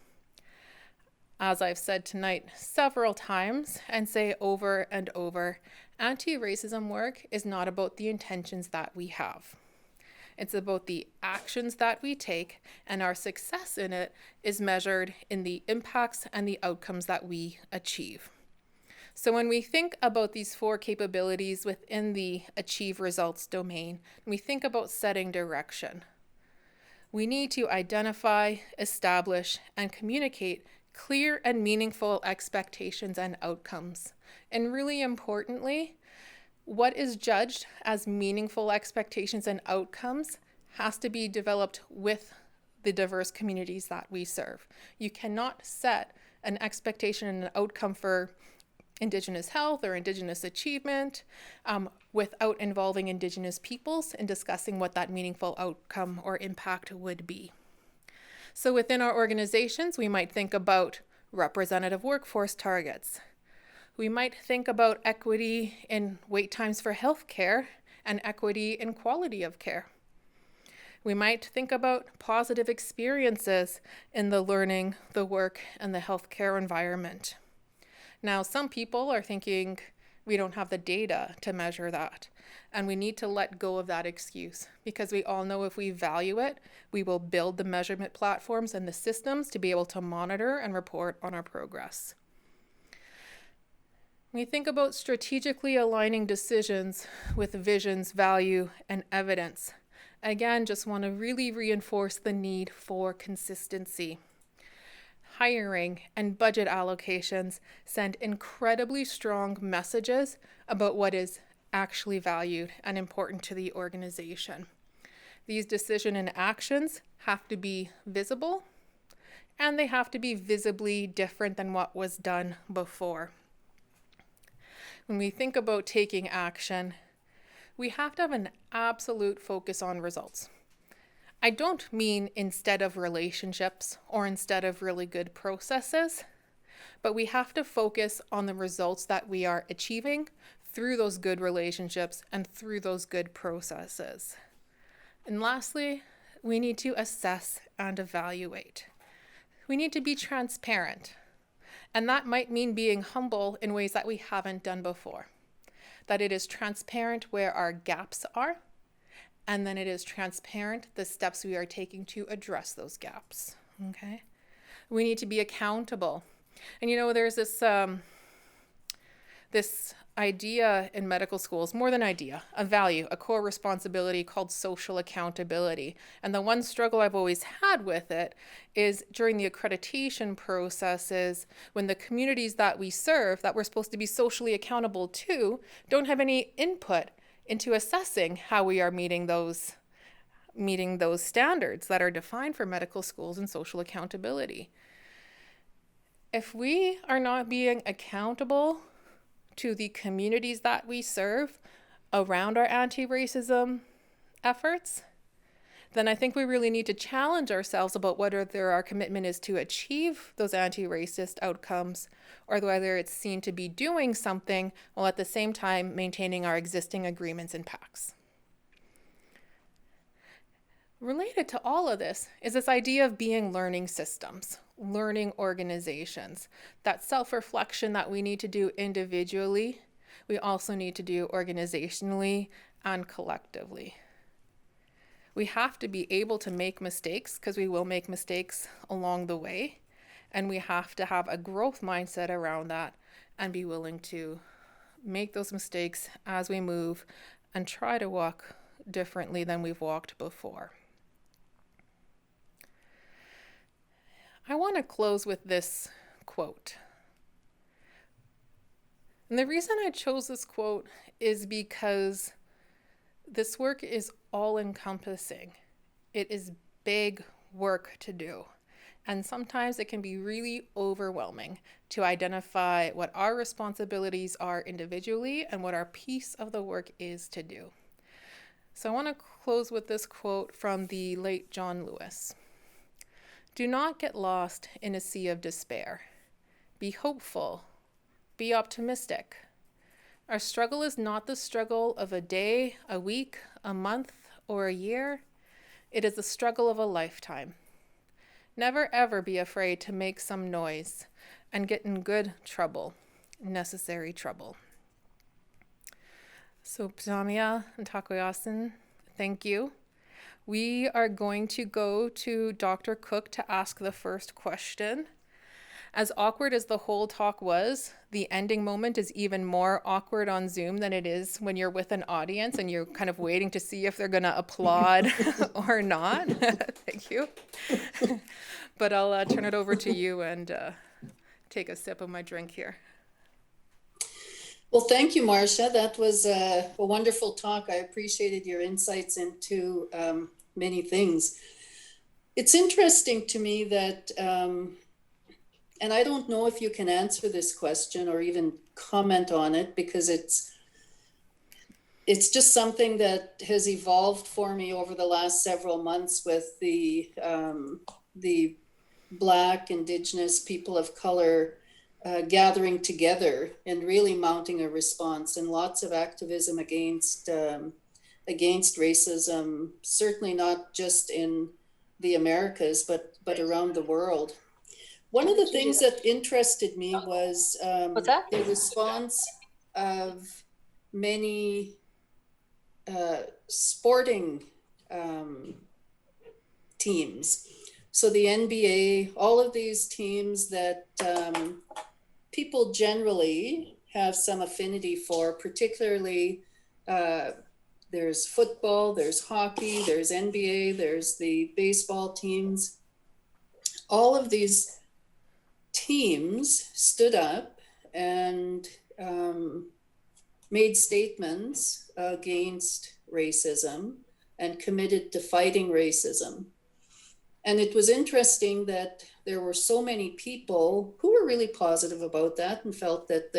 As I've said tonight several times and say over and over, anti-racism work is not about the intentions that we have. It's about the actions that we take, and our success in it is measured in the impacts and the outcomes that we achieve. So when we think about these 4 capabilities within the achieve results domain, we think about setting direction. We need to identify, establish, and communicate clear and meaningful expectations and outcomes. And really importantly, what is judged as meaningful expectations and outcomes has to be developed with the diverse communities that we serve. You cannot set an expectation and an outcome for Indigenous health or Indigenous achievement without involving Indigenous peoples in discussing what that meaningful outcome or impact would be. So within our organizations, we might think about representative workforce targets. We might think about equity in wait times for healthcare and equity in quality of care. We might think about positive experiences in the learning, the work, and the healthcare environment. Now, some people are thinking we don't have the data to measure that, and we need to let go of that excuse, because we all know if we value it, we will build the measurement platforms and the systems to be able to monitor and report on our progress. When you think about strategically aligning decisions with visions, value, and evidence, again, just want to really reinforce the need for consistency. Hiring and budget allocations send incredibly strong messages about what is actually valued and important to the organization. These decisions and actions have to be visible, and they have to be visibly different than what was done before. When we think about taking action, we have to have an absolute focus on results. I don't mean instead of relationships or instead of really good processes, but we have to focus on the results that we are achieving through those good relationships and through those good processes. And lastly, we need to assess and evaluate. We need to be transparent. And that might mean being humble in ways that we haven't done before. That it is transparent where our gaps are, and then it is transparent the steps we are taking to address those gaps. Okay? We need to be accountable. And there's this idea in medical schools, more than idea, a value, a core responsibility called social accountability. And the one struggle I've always had with it is during the accreditation processes, when the communities that we serve, that we're supposed to be socially accountable to, don't have any input into assessing how we are meeting those standards that are defined for medical schools and social accountability. If we are not being accountable to the communities that we serve around our anti-racism efforts, then I think we really need to challenge ourselves about whether our commitment is to achieve those anti-racist outcomes or whether it's seen to be doing something while at the same time maintaining our existing agreements and pacts. Related to all of this is this idea of being learning systems, learning organizations. That self-reflection that we need to do individually, we also need to do organizationally and collectively. We have to be able to make mistakes because we will make mistakes along the way, and we have to have a growth mindset around that and be willing to make those mistakes as we move and try to walk differently than we've walked before. I want to close with this quote. And the reason I chose this quote is because this work is all-encompassing. It is big work to do. And sometimes it can be really overwhelming to identify what our responsibilities are individually and what our piece of the work is to do. So I want to close with this quote from the late John Lewis. Do not get lost in a sea of despair. Be hopeful. Be optimistic. Our struggle is not the struggle of a day, a week, a month, or a year. It is the struggle of a lifetime. Never ever be afraid to make some noise and get in good trouble, necessary trouble. So Ptamia and Takoyasin, thank you. We are going to go to Dr. Cook to ask the first question. As awkward as the whole talk was, the ending moment is even more awkward on Zoom than it is when you're with an audience and you're kind of waiting to see if they're going to applaud or not. Thank you. But I'll turn it over to you and take a sip of my drink here. Well, thank you, Marcia. That was a wonderful talk. I appreciated your insights into many things. It's interesting to me that, and I don't know if you can answer this question or even comment on it, because it's just something that has evolved for me over the last several months with the Black, Indigenous, people of color gathering together and really mounting a response, and lots of activism against racism, certainly not just in the Americas, but around the world. One of the things that interested me was the response of many sporting teams. So the NBA, all of these teams that people generally have some affinity for, particularly there's football, there's hockey, there's NBA, there's the baseball teams. All of these teams stood up and made statements against racism and committed to fighting racism. And it was interesting that there were so many people who were really positive about that and felt that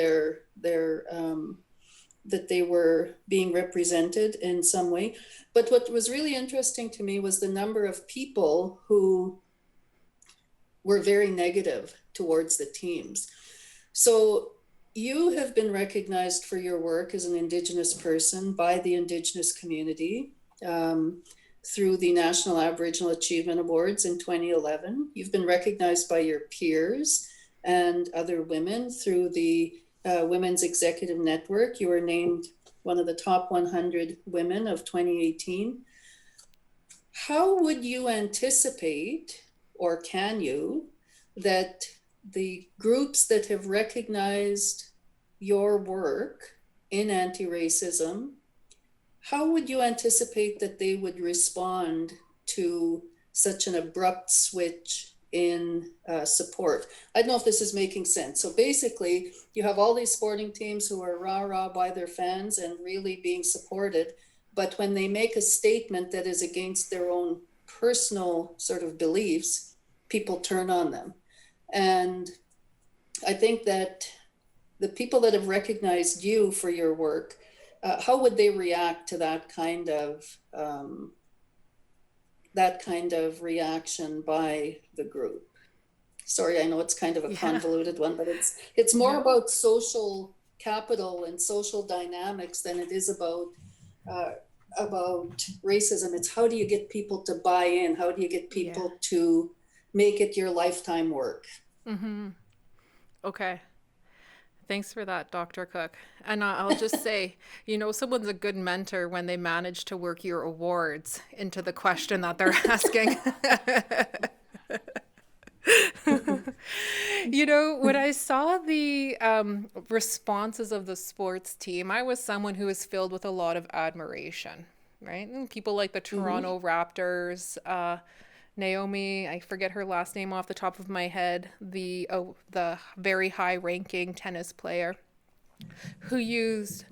that they were being represented in some way. But what was really interesting to me was the number of people who were very negative towards the teams. So you have been recognized for your work as an Indigenous person by the Indigenous community through the National Aboriginal Achievement Awards in 2011. You've been recognized by your peers and other women through the Women's Executive Network. You were named one of the top 100 women of 2018. How would you anticipate, or can you, that the groups that have recognized your work in anti-racism, how would you anticipate that they would respond to such an abrupt switch in support? I don't know if this is making sense. So basically, you have all these sporting teams who are rah-rah by their fans and really being supported, but when they make a statement that is against their own personal sort of beliefs, people turn on them. And I think that the people that have recognized you for your work, how would they react to that kind of reaction by the group? Sorry, I know it's kind of a convoluted one, but it's more about social capital and social dynamics than it is about racism. It's how do you get people to buy in? How do you get people to make it your lifetime work? Mm-hmm. Okay. Thanks for that, Dr. Cook. And I'll just say, someone's a good mentor when they manage to work your awards into the question that they're asking. When I saw the responses of the sports team, I was someone who was filled with a lot of admiration, right? And people like the Toronto Raptors, Naomi, I forget her last name off the top of my head, the very high-ranking tennis player who used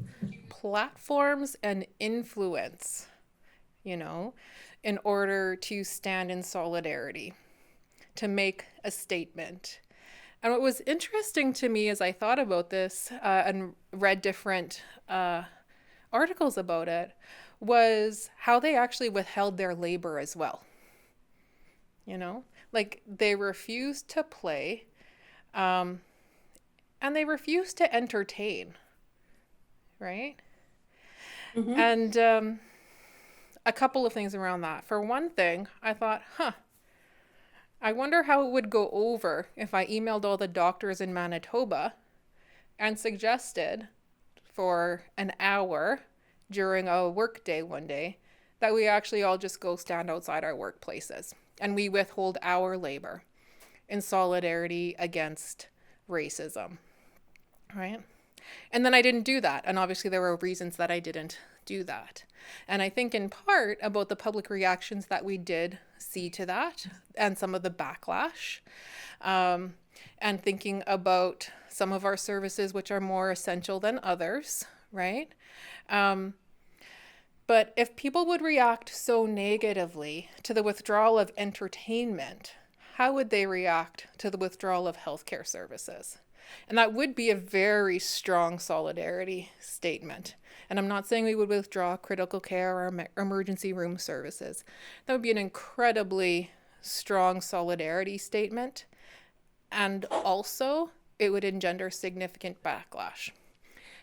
platforms and influence, in order to stand in solidarity, to make a statement. And what was interesting to me as I thought about this and read different articles about it was how they actually withheld their labor as well. Like they refused to play and they refused to entertain, right? And a couple of things around that. For one thing, I thought, I wonder how it would go over if I emailed all the doctors in Manitoba and suggested for an hour during a work day one day that we actually all just go stand outside our workplaces and we withhold our labor in solidarity against racism, right? And then I didn't do that. And obviously there were reasons that I didn't do that. And I think in part about the public reactions that we did see to that and some of the backlash, and thinking about some of our services which are more essential than others, right? But if people would react so negatively to the withdrawal of entertainment, how would they react to the withdrawal of healthcare services? And that would be a very strong solidarity statement. And I'm not saying we would withdraw critical care or emergency room services. That would be an incredibly strong solidarity statement. And also, it would engender significant backlash.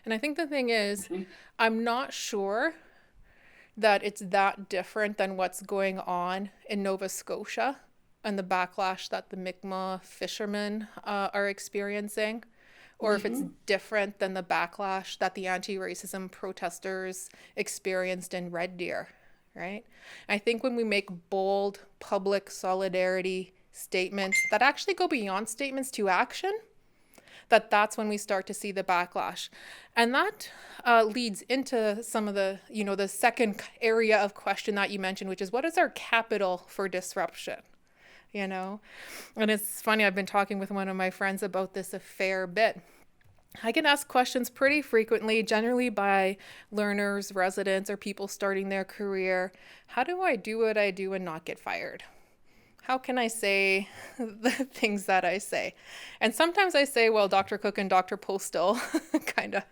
And I think the thing is, I'm not sure that it's that different than what's going on in Nova Scotia and the backlash that the Mi'kmaq fishermen are experiencing, or if it's different than the backlash that the anti-racism protesters experienced in Red Deer, right? I think when we make bold public solidarity statements that actually go beyond statements to action, that's when we start to see the backlash. And that leads into some of the, the second area of question that you mentioned, which is what is our capital for disruption? And it's funny, I've been talking with one of my friends about this a fair bit. I get asked questions pretty frequently, generally by learners, residents, or people starting their career. How do I do what I do and not get fired? How can I say the things that I say? And sometimes I say, well, Dr. Cook and Dr. Postal kind of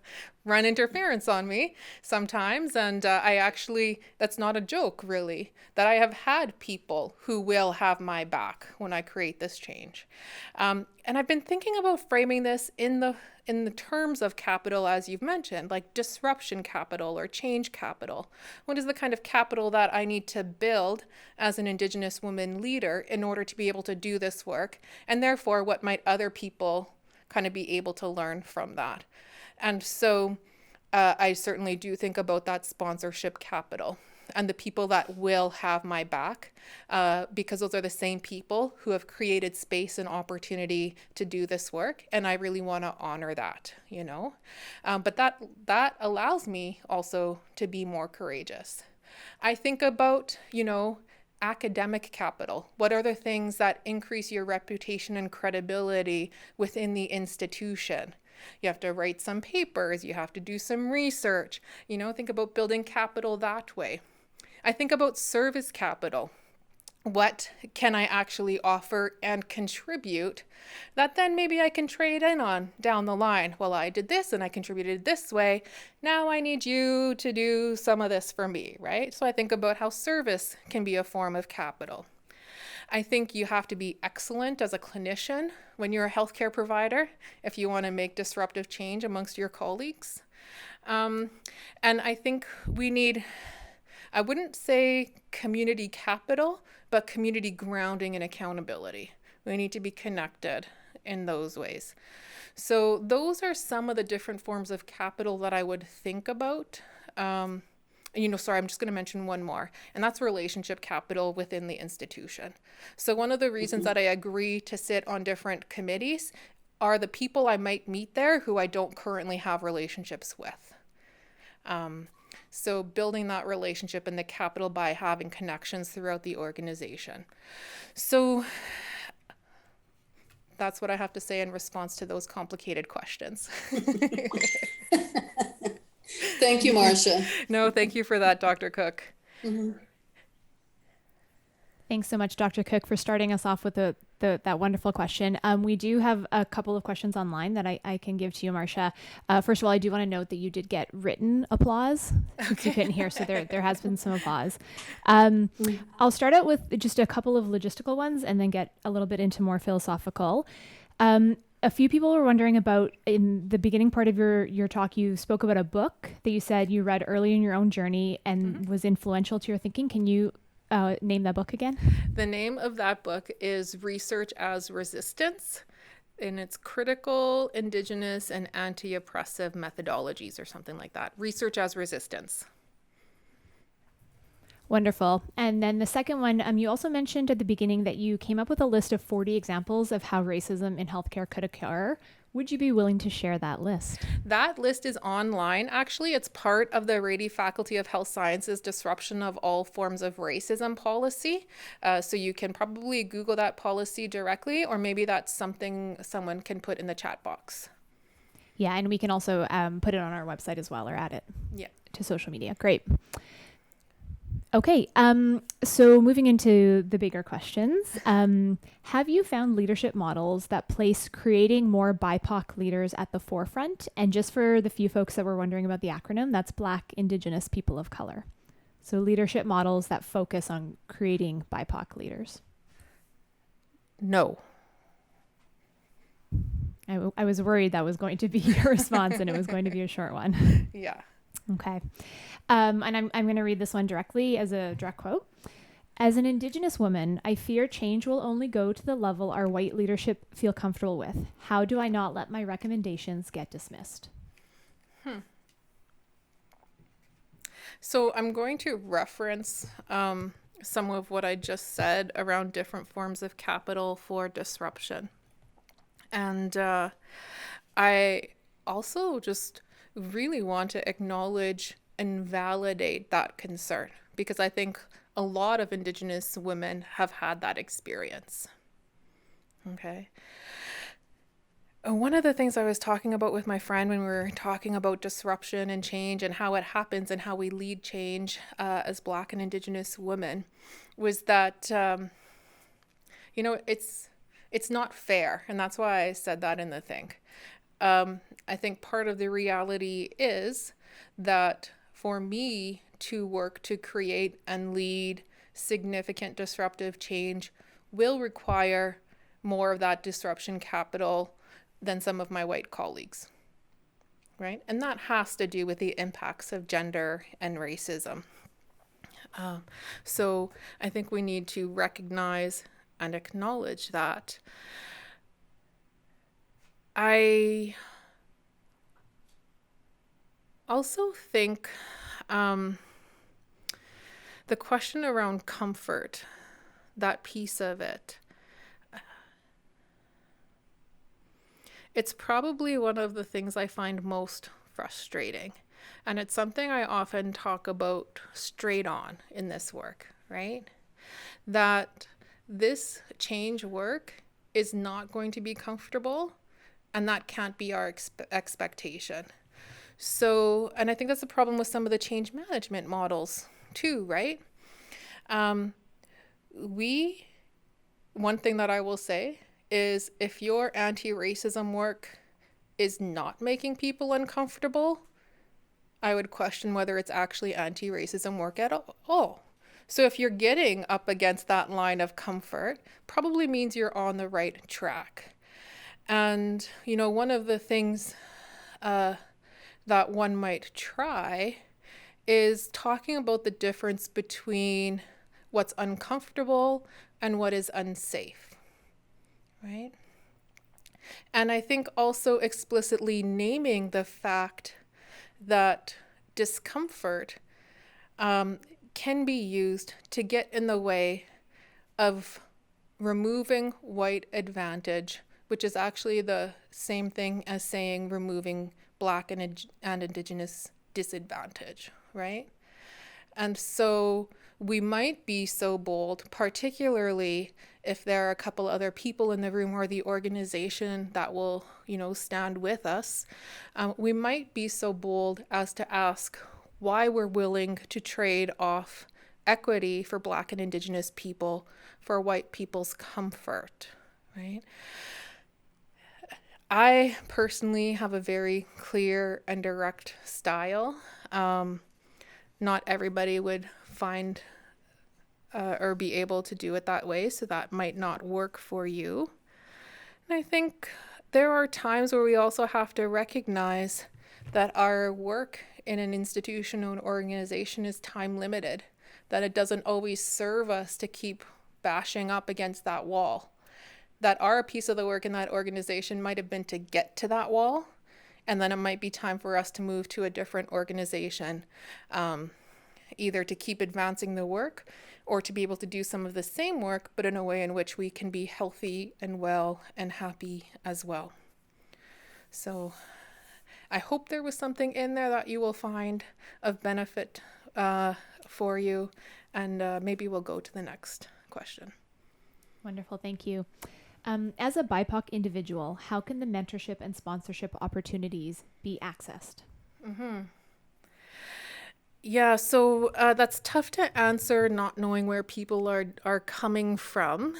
run interference on me sometimes. And I actually, that's not a joke, really, that I have had people who will have my back when I create this change. And I've been thinking about framing this in the terms of capital, as you've mentioned, like disruption capital or change capital. What is the kind of capital that I need to build as an Indigenous woman leader in order to be able to do this work? And therefore, what might other people kind of be able to learn from that? And so I certainly do think about that sponsorship capital and the people that will have my back, because those are the same people who have created space and opportunity to do this work. And I really want to honor that, but that allows me also to be more courageous. I think about, academic capital. What are the things that increase your reputation and credibility within the institution? You have to write some papers, you have to do some research, think about building capital that way. I think about service capital. What can I actually offer and contribute that then maybe I can trade in on down the line? Well, I did this and I contributed this way. Now I need you to do some of this for me, right? So I think about how service can be a form of capital. I think you have to be excellent as a clinician when you're a healthcare provider if you want to make disruptive change amongst your colleagues. And I think we need, I wouldn't say community capital, but community grounding and accountability. We need to be connected in those ways. So those are some of the different forms of capital that I would think about. Sorry, I'm just going to mention one more, and that's relationship capital within the institution. So one of the reasons that I agree to sit on different committees are the people I might meet there who I don't currently have relationships with. So building that relationship and the capital by having connections throughout the organization. So that's what I have to say in response to those complicated questions. Thank you, Marcia. No, thank you for that, Dr. Cook. Mm-hmm. Thanks so much, Dr. Cook, for starting us off with that wonderful question. We do have a couple of questions online that I can give to you, Marcia. First of all, I do want to note that you did get written applause. Okay. You couldn't hear, so there has been some applause. I'll start out with just a couple of logistical ones and then get a little bit into more philosophical. A few people were wondering about, in the beginning part of your talk, you spoke about a book that you said you read early in your own journey and was influential to your thinking. Can you name that book again? The name of that book is Research as Resistance, and it's Critical, Indigenous, and Anti-Oppressive Methodologies or something like that. Research as Resistance. Wonderful. And then the second one, you also mentioned at the beginning that you came up with a list of 40 examples of how racism in healthcare could occur. Would you be willing to share that list? That list is online. Actually, it's part of the Rady Faculty of Health Sciences Disruption of All Forms of Racism policy. So you can probably Google that policy directly, or maybe that's something someone can put in the chat box. Yeah, and we can also put it on our website as well, or add it to social media. Great. Okay, so moving into the bigger questions, have you found leadership models that place creating more BIPOC leaders at the forefront? And just for the few folks that were wondering about the acronym, that's Black, Indigenous, People of Color. So leadership models that focus on creating BIPOC leaders. No. I was worried that was going to be your response and it was going to be a short one. Yeah. Okay. And I'm going to read this one directly as a direct quote. As an Indigenous woman, I fear change will only go to the level our white leadership feel comfortable with. How do I not let my recommendations get dismissed? So I'm going to reference some of what I just said around different forms of capital for disruption. And I also just really want to acknowledge and validate that concern because I think a lot of Indigenous women have had that experience. Okay. One of the things I was talking about with my friend when we were talking about disruption and change and how it happens and how we lead change as Black and Indigenous women was that, it's not fair. And that's why I said that in the thing. I think part of the reality is that for me to work to create and lead significant disruptive change will require more of that disruption capital than some of my white colleagues, right? And that has to do with the impacts of gender and racism. So I think we need to recognize and acknowledge that. I also think the question around comfort, that piece of it, it's probably one of the things I find most frustrating. And it's something I often talk about straight on in this work, right? That this change work is not going to be comfortable, and that can't be our expectation. So, and I think that's the problem with some of the change management models too, right? One thing that I will say is if your anti-racism work is not making people uncomfortable, I would question whether it's actually anti-racism work at all. So if you're getting up against that line of comfort, probably means you're on the right track. And, one of the things that one might try is talking about the difference between what's uncomfortable and what is unsafe. Right? And I think also explicitly naming the fact that discomfort can be used to get in the way of removing white advantage, which is actually the same thing as saying removing Black and Indigenous disadvantage, right? And so we might be so bold, particularly if there are a couple other people in the room or the organization that will, stand with us. We might be so bold as to ask why we're willing to trade off equity for Black and Indigenous people for white people's comfort, right? I personally have a very clear and direct style. Not everybody would find or be able to do it that way, so that might not work for you. And I think there are times where we also have to recognize that our work in an institution or an organization is time limited, that it doesn't always serve us to keep bashing up against that wall, that our piece of the work in that organization might have been to get to that wall, and then it might be time for us to move to a different organization, either to keep advancing the work or to be able to do some of the same work, but in a way in which we can be healthy and well and happy as well. So I hope there was something in there that you will find of benefit for you, and maybe we'll go to the next question. Wonderful, thank you. As a BIPOC individual, how can the mentorship and sponsorship opportunities be accessed? Yeah, so that's tough to answer, not knowing where people are coming from.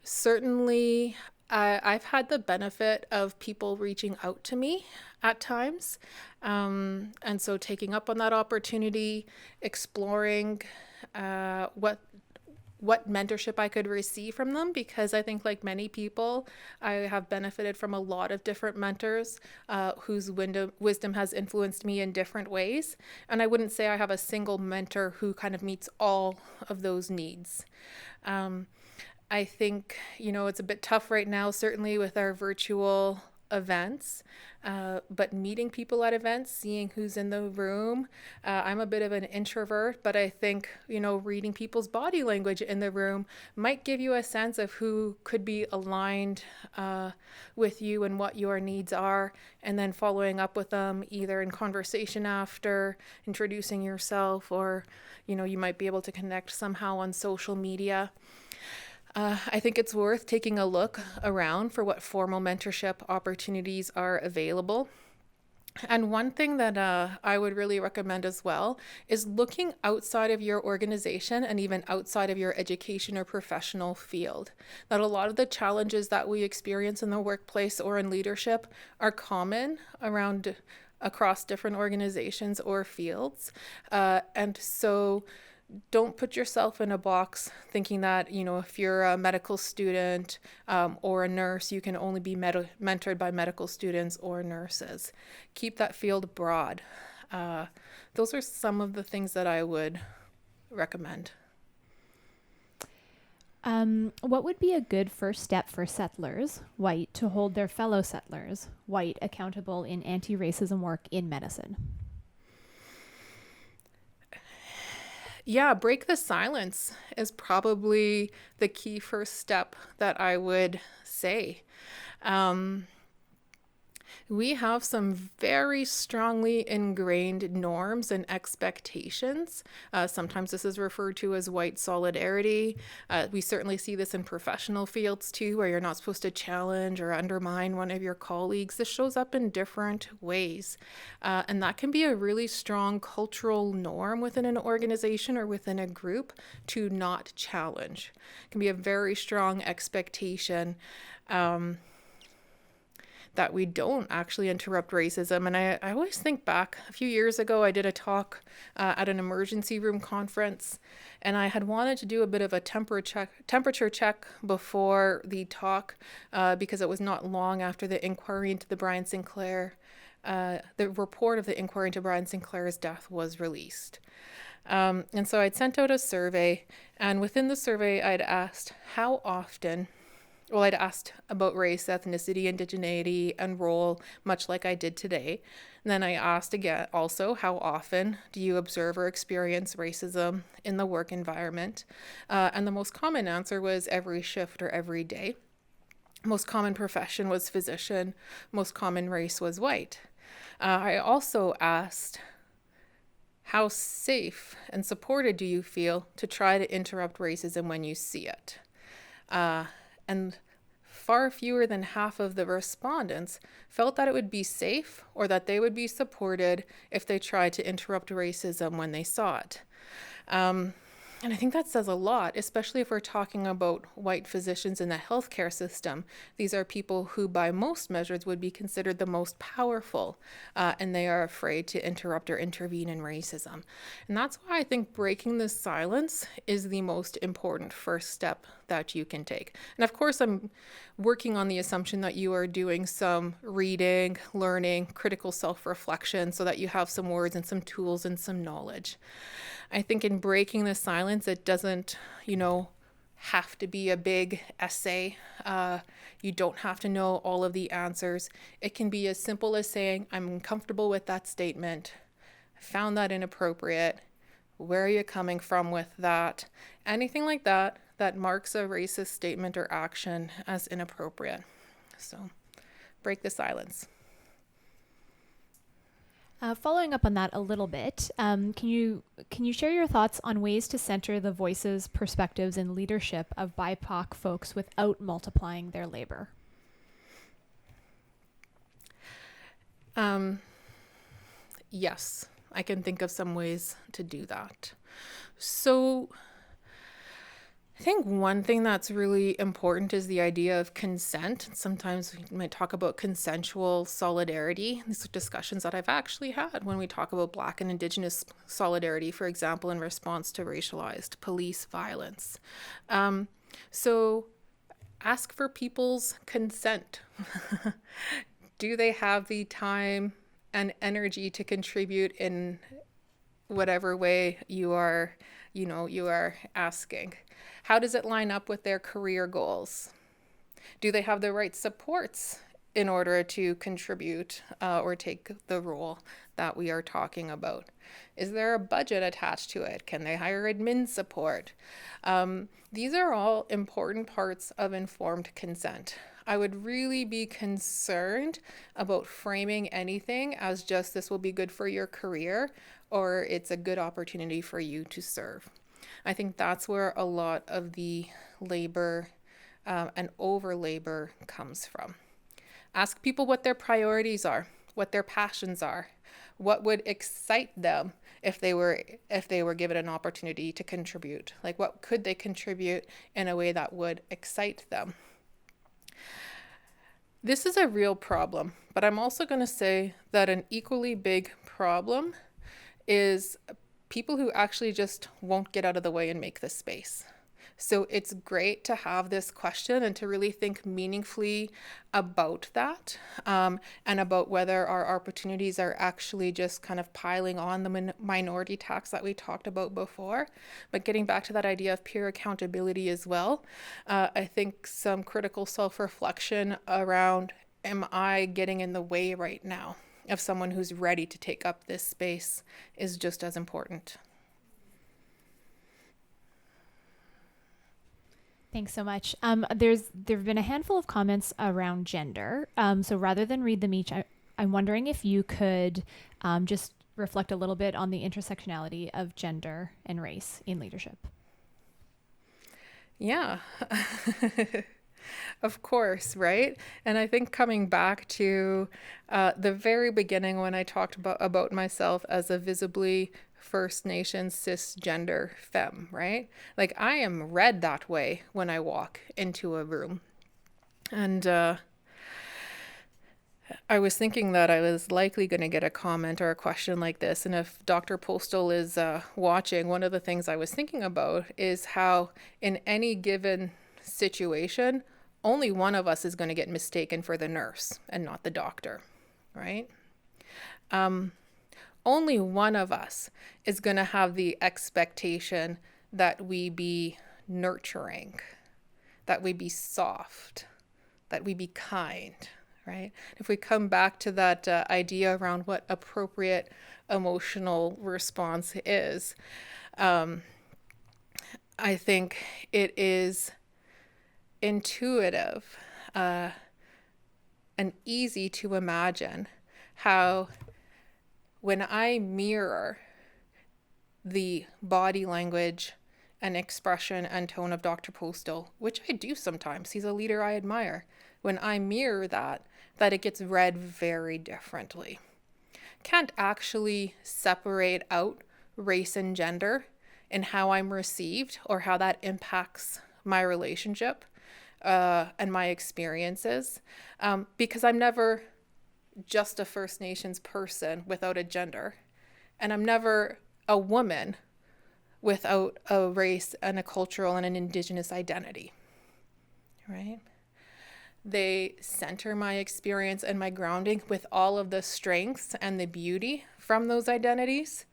Certainly, I've had the benefit of people reaching out to me at times. And so taking up on that opportunity, exploring what mentorship I could receive from them, because I think, like many people, I have benefited from a lot of different mentors whose wisdom has influenced me in different ways. And I wouldn't say I have a single mentor who kind of meets all of those needs. I think, it's a bit tough right now, certainly with our virtual events, but meeting people at events, seeing who's in the room. I'm a bit of an introvert, but I think, reading people's body language in the room might give you a sense of who could be aligned with you and what your needs are, and then following up with them either in conversation after, introducing yourself, or, you might be able to connect somehow on social media. I think it's worth taking a look around for what formal mentorship opportunities are available. And one thing that I would really recommend as well is looking outside of your organization and even outside of your education or professional field. That a lot of the challenges that we experience in the workplace or in leadership are common across different organizations or fields. And so don't put yourself in a box thinking that, if you're a medical student or a nurse, you can only be mentored by medical students or nurses. Keep that field broad. Those are some of the things that I would recommend. What would be a good first step for settlers, white, to hold their fellow settlers, white, accountable in anti-racism work in medicine? Yeah, break the silence is probably the key first step that I would say. We have some very strongly ingrained norms and expectations. Sometimes this is referred to as white solidarity. We certainly see this in professional fields too, where you're not supposed to challenge or undermine one of your colleagues. This shows up in different ways. And that can be a really strong cultural norm within an organization or within a group to not challenge. It can be a very strong expectation that we don't actually interrupt racism. And I always think back, a few years ago, I did a talk at an emergency room conference, and I had wanted to do a bit of a temperature check before the talk because it was not long after the inquiry into the report of the inquiry into Brian Sinclair's death was released. And so I'd sent out a survey, and within the survey, I'd asked I'd asked about race, ethnicity, indigeneity, and role, much like I did today. And then I asked again also, how often do you observe or experience racism in the work environment? And the most common answer was every shift or every day. Most common profession was physician. Most common race was white. I also asked, how safe and supported do you feel to try to interrupt racism when you see it? And far fewer than half of the respondents felt that it would be safe or that they would be supported if they tried to interrupt racism when they saw it. And I think that says a lot, especially if we're talking about white physicians in the healthcare system. These are people who, by most measures, would be considered the most powerful, and they are afraid to interrupt or intervene in racism. And that's why I think breaking this silence is the most important first step that you can take. And of course, I'm working on the assumption that you are doing some reading, learning, critical self-reflection so that you have some words and some tools and some knowledge. I think in breaking the silence, it doesn't, have to be a big essay. You don't have to know all of the answers. It can be as simple as saying, I'm uncomfortable with that statement. I found that inappropriate. Where are you coming from with that? Anything like that marks a racist statement or action as inappropriate. So break the silence. Following up on that a little bit, can you share your thoughts on ways to center the voices, perspectives, and leadership of BIPOC folks without multiplying their labor? Yes, I can think of some ways to do that. So I think one thing that's really important is the idea of consent. Sometimes we might talk about consensual solidarity. These are discussions that I've actually had when we talk about Black and Indigenous solidarity, for example, in response to racialized police violence. So ask for people's consent. Do they have the time and energy to contribute in whatever way you are asking? How does it line up with their career goals? Do they have the right supports in order to contribute or take the role that we are talking about? Is there a budget attached to it? Can they hire admin support? These are all important parts of informed consent. I would really be concerned about framing anything as just this will be good for your career or it's a good opportunity for you to serve. I think that's where a lot of the labor and over labor comes from. Ask people what their priorities are, what their passions are, what would excite them if they were given an opportunity to contribute. Like, what could they contribute in a way that would excite them? This is a real problem, but I'm also going to say that an equally big problem is people who actually just won't get out of the way and make this space. So it's great to have this question and to really think meaningfully about that and about whether our opportunities are actually just kind of piling on the minority tax that we talked about before. But getting back to that idea of peer accountability as well, I think some critical self-reflection around, am I getting in the way right now of someone who's ready to take up this space is just as important. Thanks so much. There've been a handful of comments around gender. So rather than read them each, I'm wondering if you could just reflect a little bit on the intersectionality of gender and race in leadership. Yeah, of course, right? And I think coming back to the very beginning when I talked about myself as a visibly First Nations cisgender femme, right? Like, I am read that way when I walk into a room. And I was thinking that I was likely going to get a comment or a question like this. And if Dr. Postal is watching, one of the things I was thinking about is how in any given situation, only one of us is going to get mistaken for the nurse and not the doctor, right? Only one of us is going to have the expectation that we be nurturing, that we be soft, that we be kind, right? If we come back to that idea around what appropriate emotional response is, I think it is intuitive and easy to imagine how when I mirror the body language and expression and tone of Dr. Postal, which I do sometimes, he's a leader I admire, when I mirror that it gets read very differently. Can't actually separate out race and gender in how I'm received or how that impacts my relationship and my experiences because I'm never just a First Nations person without a gender. And I'm never a woman without a race and a cultural and an Indigenous identity, right? They center my experience and my grounding with all of the strengths and the beauty from those identities.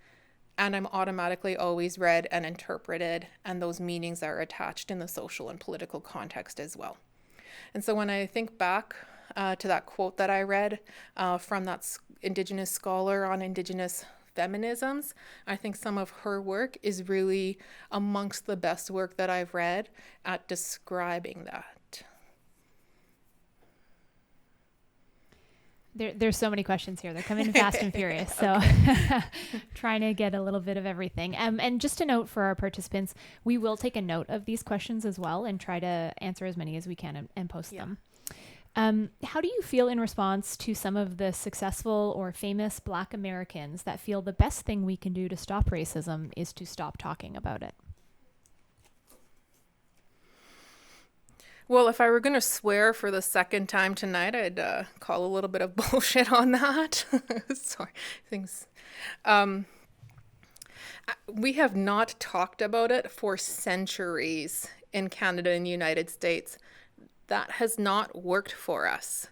And I'm automatically always read and interpreted, and those meanings are attached in the social and political context as well. And so when I think back to that quote that I read from that Indigenous scholar on Indigenous feminisms, I think some of her work is really amongst the best work that I've read at describing that. There's so many questions here. They're coming fast and furious. So trying to get a little bit of everything. And just a note for our participants, we will take a note of these questions as well and try to answer as many as we can and post them. How do you feel in response to some of the successful or famous Black Americans that feel the best thing we can do to stop racism is to stop talking about it? Well, if I were going to swear for the second time tonight, I'd call a little bit of bullshit on that. Sorry, things. We have not talked about it for centuries in Canada and the United States. That has not worked for us.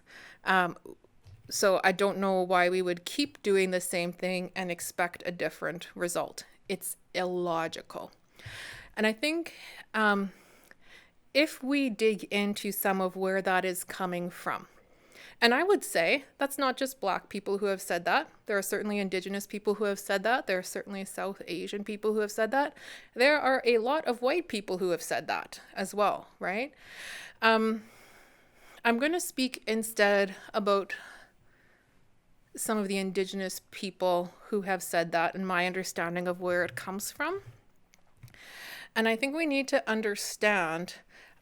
So I don't know why we would keep doing the same thing and expect a different result. It's illogical. And I think if we dig into some of where that is coming from, And I would say that's not just Black people who have said that. There are certainly Indigenous people who have said that. There are certainly South Asian people who have said that. There are a lot of white people who have said that as well, right? I'm going to speak instead about some of the Indigenous people who have said that and my understanding of where it comes from. And I think we need to understand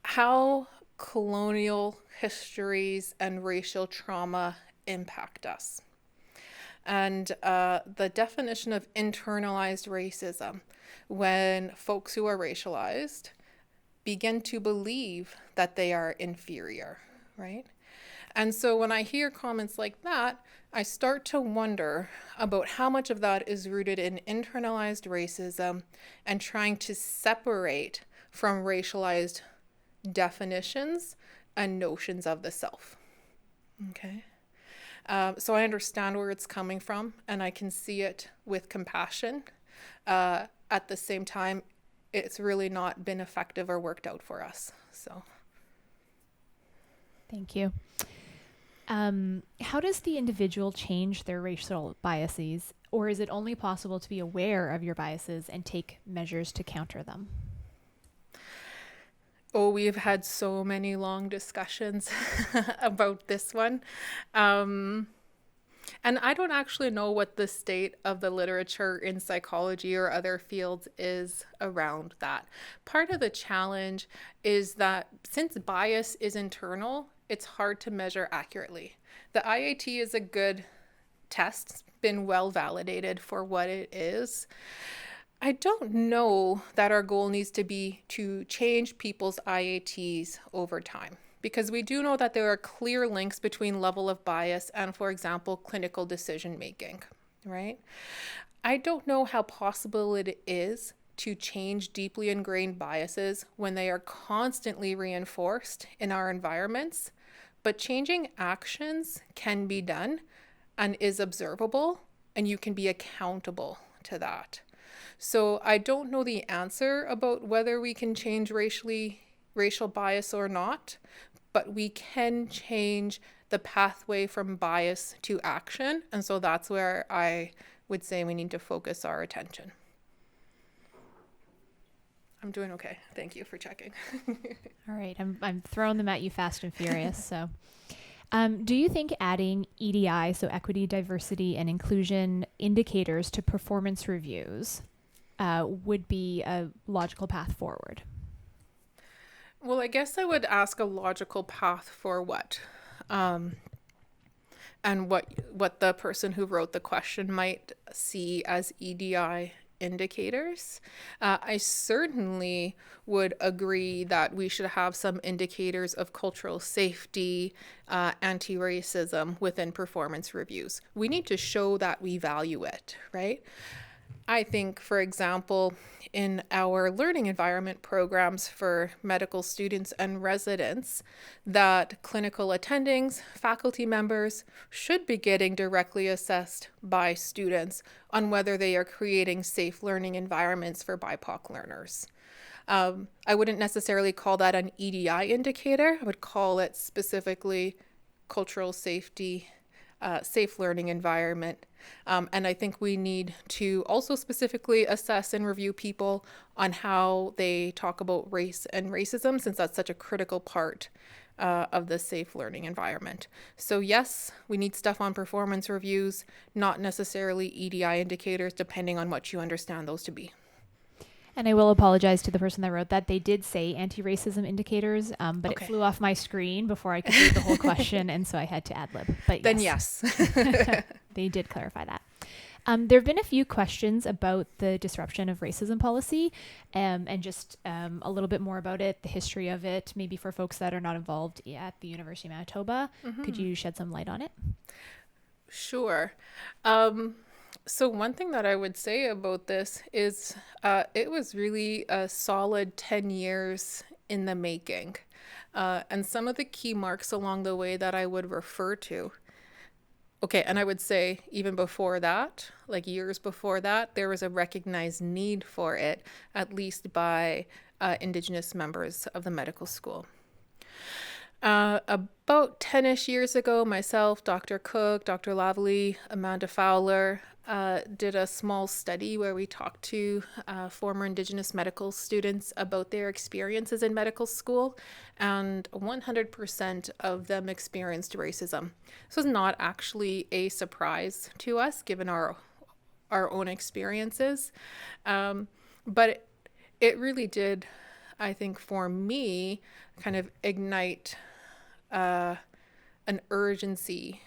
how colonial histories and racial trauma impact us. And the definition of internalized racism, when folks who are racialized begin to believe that they are inferior, right? And so when I hear comments like that, I start to wonder about how much of that is rooted in internalized racism and trying to separate from racialized definitions and notions of the self. Okay. So I understand where it's coming from, and I can see it with compassion. At the same time, it's really not been effective or worked out for us. So. Thank you. How does the individual change their racial biases, or is it only possible to be aware of your biases and take measures to counter them? Oh, we've had so many long discussions about this one. And I don't actually know what the state of the literature in psychology or other fields is around that. Part of the challenge is that since bias is internal, it's hard to measure accurately. The IAT is a good test, it's been well validated for what it is. I don't know that our goal needs to be to change people's IATs over time, because we do know that there are clear links between level of bias and, for example, clinical decision making, right? I don't know how possible it is to change deeply ingrained biases when they are constantly reinforced in our environments, but changing actions can be done and is observable, and you can be accountable to that. So I don't know the answer about whether we can change racial bias or not, but we can change the pathway from bias to action. And so that's where I would say we need to focus our attention. I'm doing okay. Thank you for checking. All right. I'm throwing them at you fast and furious. So, do you think adding EDI, so equity, diversity, and inclusion indicators to performance reviews would be a logical path forward? Well, I guess I would ask a logical path for what? And what the person who wrote the question might see as EDI indicators. I certainly would agree that we should have some indicators of cultural safety, anti-racism within performance reviews. We need to show that we value it, right? I think, for example, in our learning environment programs for medical students and residents, that clinical attendings, faculty members should be getting directly assessed by students on whether they are creating safe learning environments for BIPOC learners. I wouldn't necessarily call that an EDI indicator. I would call it specifically cultural safety, safe learning environment. And I think we need to also specifically assess and review people on how they talk about race and racism, since that's such a critical part of the safe learning environment. So yes, we need stuff on performance reviews, not necessarily EDI indicators, depending on what you understand those to be. And I will apologize to the person that wrote that. They did say anti-racism indicators, but Okay. it flew off my screen before I could read the whole question, and so I had to ad-lib. But Then yes, yes. they did clarify that. There have been a few questions about the disruption of racism policy, and just a little bit more about it, the history of it, maybe for folks that are not involved at the University of Manitoba. Could you shed some light on it? Sure. So one thing that I would say about this is it was really a solid 10 years in the making. And some of the key marks along the way that I would refer to. Okay, and I would say even before that, like years before that, there was a recognized need for it, at least by Indigenous members of the medical school. About 10-ish years ago, myself, Dr. Cook, Dr. Lavely, Amanda Fowler did a small study where we talked to former Indigenous medical students about their experiences in medical school, and 100% of them experienced racism. This was not actually a surprise to us, given our own experiences, but it really did, I think, for me, kind of ignite an urgency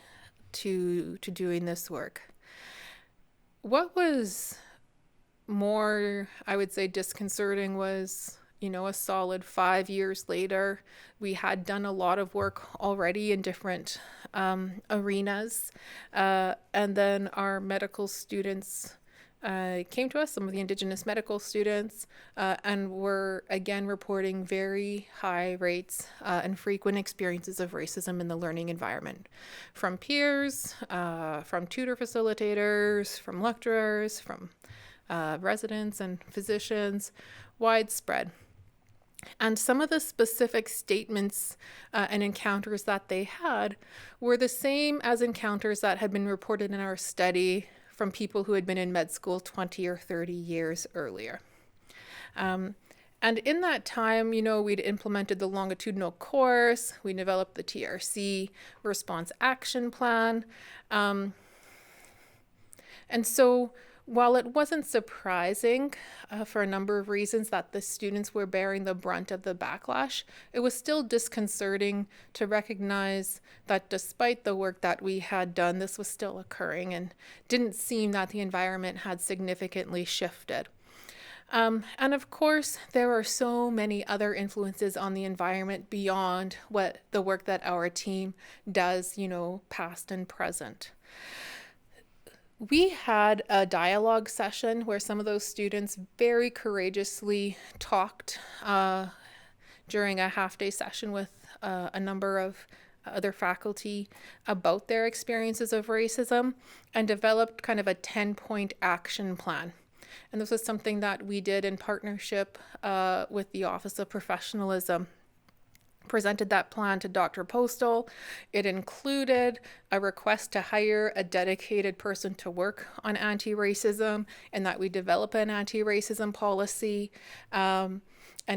to doing this work. What was more, I would say, disconcerting was, a solid 5 years later, we had done a lot of work already in different arenas, and then our medical students came to us, some of the Indigenous medical students, and were again reporting very high rates and frequent experiences of racism in the learning environment, from peers, from tutor facilitators, from lecturers, from residents and physicians, widespread. And some of the specific statements and encounters that they had were the same as encounters that had been reported in our study from people who had been in med school 20 or 30 years earlier. And in that time, we'd implemented the longitudinal course, we developed the TRC response action plan. And so while it wasn't surprising for a number of reasons that the students were bearing the brunt of the backlash, it was still disconcerting to recognize that despite the work that we had done, this was still occurring and didn't seem that the environment had significantly shifted. And of course, there are so many other influences on the environment beyond what the work that our team does, past and present. We had a dialogue session where some of those students very courageously talked during a half-day session with a number of other faculty about their experiences of racism and developed kind of a 10-point action plan. And this was something that we did in partnership with the Office of Professionalism. Presented that plan to Dr. Postal. It included a request to hire a dedicated person to work on anti-racism and that we develop an anti-racism policy. And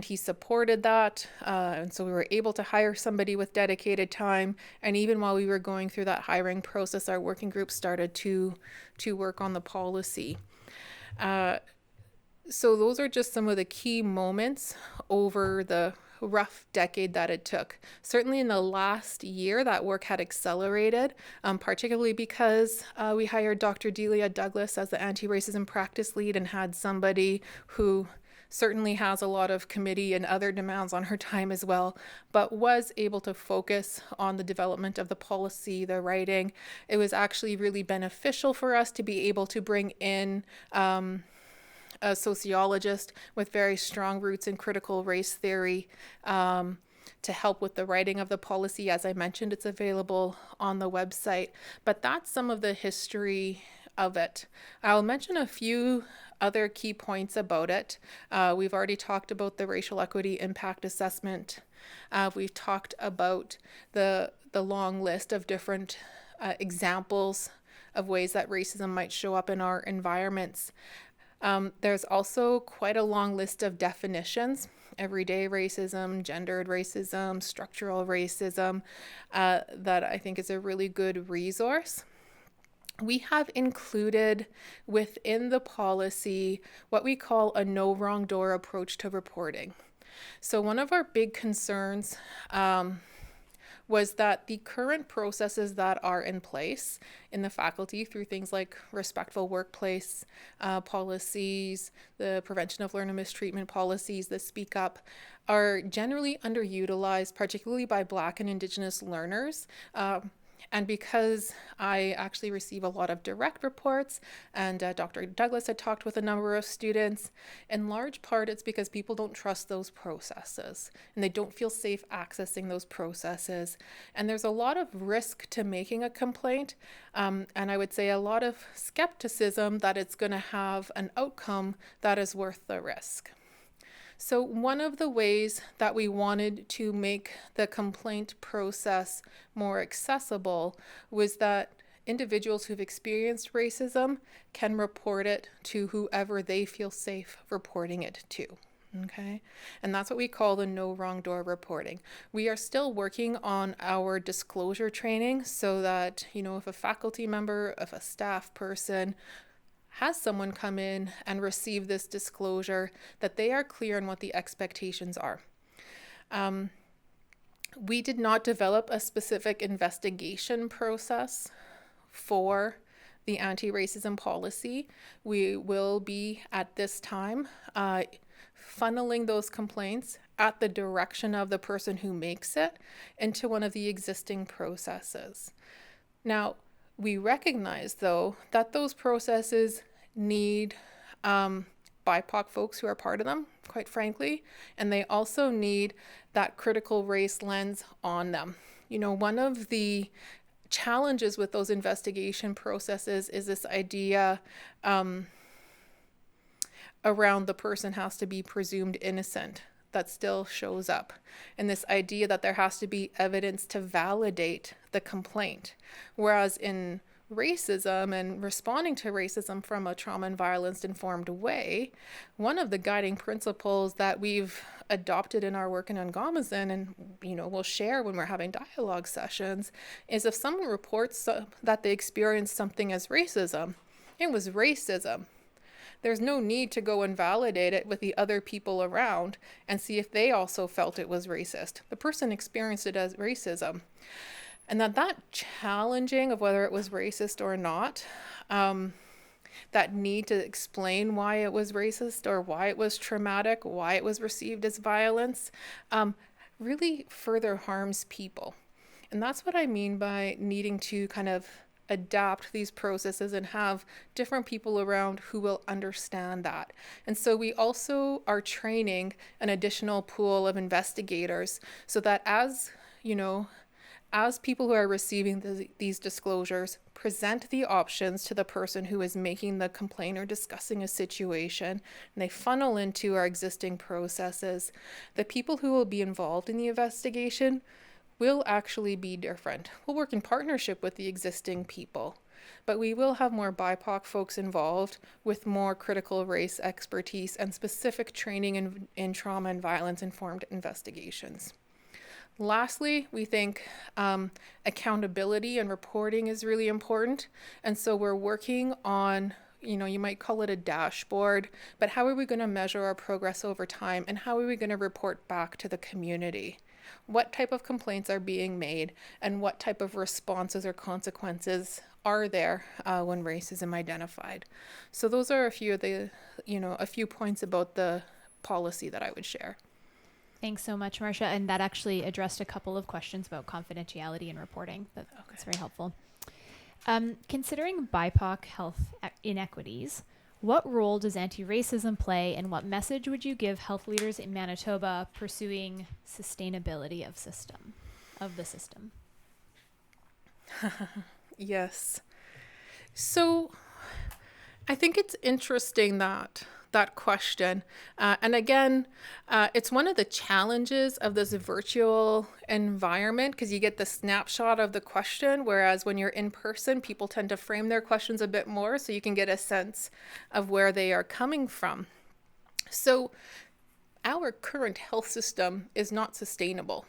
he supported that. And so we were able to hire somebody with dedicated time. And even while we were going through that hiring process, our working group started to work on the policy. So those are just some of the key moments over the rough decade that it took. Certainly in the last year, that work had accelerated, particularly because we hired Dr. Delia Douglas as the anti-racism practice lead and had somebody who certainly has a lot of committee and other demands on her time as well, but was able to focus on the development of the policy, the writing. It was actually really beneficial for us to be able to bring in a sociologist with very strong roots in critical race theory to help with the writing of the policy. As I mentioned, it's available on the website, but that's some of the history of it. I'll mention a few other key points about it. We've already talked about the racial equity impact assessment. We've talked about the long list of different examples of ways that racism might show up in our environments. There's also quite a long list of definitions: everyday racism, gendered racism, structural racism, that I think is a really good resource. We have included within the policy what we call a no wrong door approach to reporting. So one of our big concerns was that the current processes that are in place in the faculty through things like respectful workplace policies, the prevention of learner mistreatment policies, the Speak Up, are generally underutilized, particularly by Black and Indigenous learners. And because I actually receive a lot of direct reports, and Dr. Douglas had talked with a number of students, in large part it's because people don't trust those processes and they don't feel safe accessing those processes. And there's a lot of risk to making a complaint, and I would say a lot of skepticism that it's going to have an outcome that is worth the risk. So one of the ways that we wanted to make the complaint process more accessible was that individuals who've experienced racism can report it to whoever they feel safe reporting it to. Okay, and that's what we call the no wrong door reporting. We are still working on our disclosure training so that, if a faculty member, if a staff person has someone come in and receive this disclosure, that they are clear on what the expectations are. We did not develop a specific investigation process for the anti-racism policy. We will be at this time funneling those complaints at the direction of the person who makes it into one of the existing processes. Now, we recognize, though, that those processes need BIPOC folks who are part of them, quite frankly, and they also need that critical race lens on them. One of the challenges with those investigation processes is this idea around the person has to be presumed innocent. That still shows up. And this idea that there has to be evidence to validate the complaint. Whereas in racism and responding to racism from a trauma and violence informed way, one of the guiding principles that we've adopted in our work in Ngomazin and we'll share when we're having dialogue sessions is if someone reports that they experienced something as racism, it was racism. There's no need to go and validate it with the other people around and see if they also felt it was racist. The person experienced it as racism. And that challenging of whether it was racist or not, that need to explain why it was racist or why it was traumatic, why it was received as violence, really further harms people. And that's what I mean by needing to kind of adapt these processes and have different people around who will understand that. And so we also are training an additional pool of investigators so that as people who are receiving these disclosures present the options to the person who is making the complaint or discussing a situation, and they funnel into our existing processes, the people who will be involved in the investigation will actually be different. We'll work in partnership with the existing people, but we will have more BIPOC folks involved with more critical race expertise and specific training in trauma and violence informed investigations. Lastly, we think accountability and reporting is really important. And so we're working on, you might call it a dashboard, but how are we going to measure our progress over time and how are we going to report back to the community? What type of complaints are being made and what type of responses or consequences are there when racism identified? So those are a few of the, a few points about the policy that I would share. Thanks so much, Marcia. And that actually addressed a couple of questions about confidentiality and reporting. That's very helpful. Considering BIPOC health inequities, what role does anti-racism play and what message would you give health leaders in Manitoba pursuing sustainability of the system? Yes. So I think it's interesting that question. And again, it's one of the challenges of this virtual environment because you get the snapshot of the question, whereas when you're in person, people tend to frame their questions a bit more so you can get a sense of where they are coming from. So our current health system is not sustainable,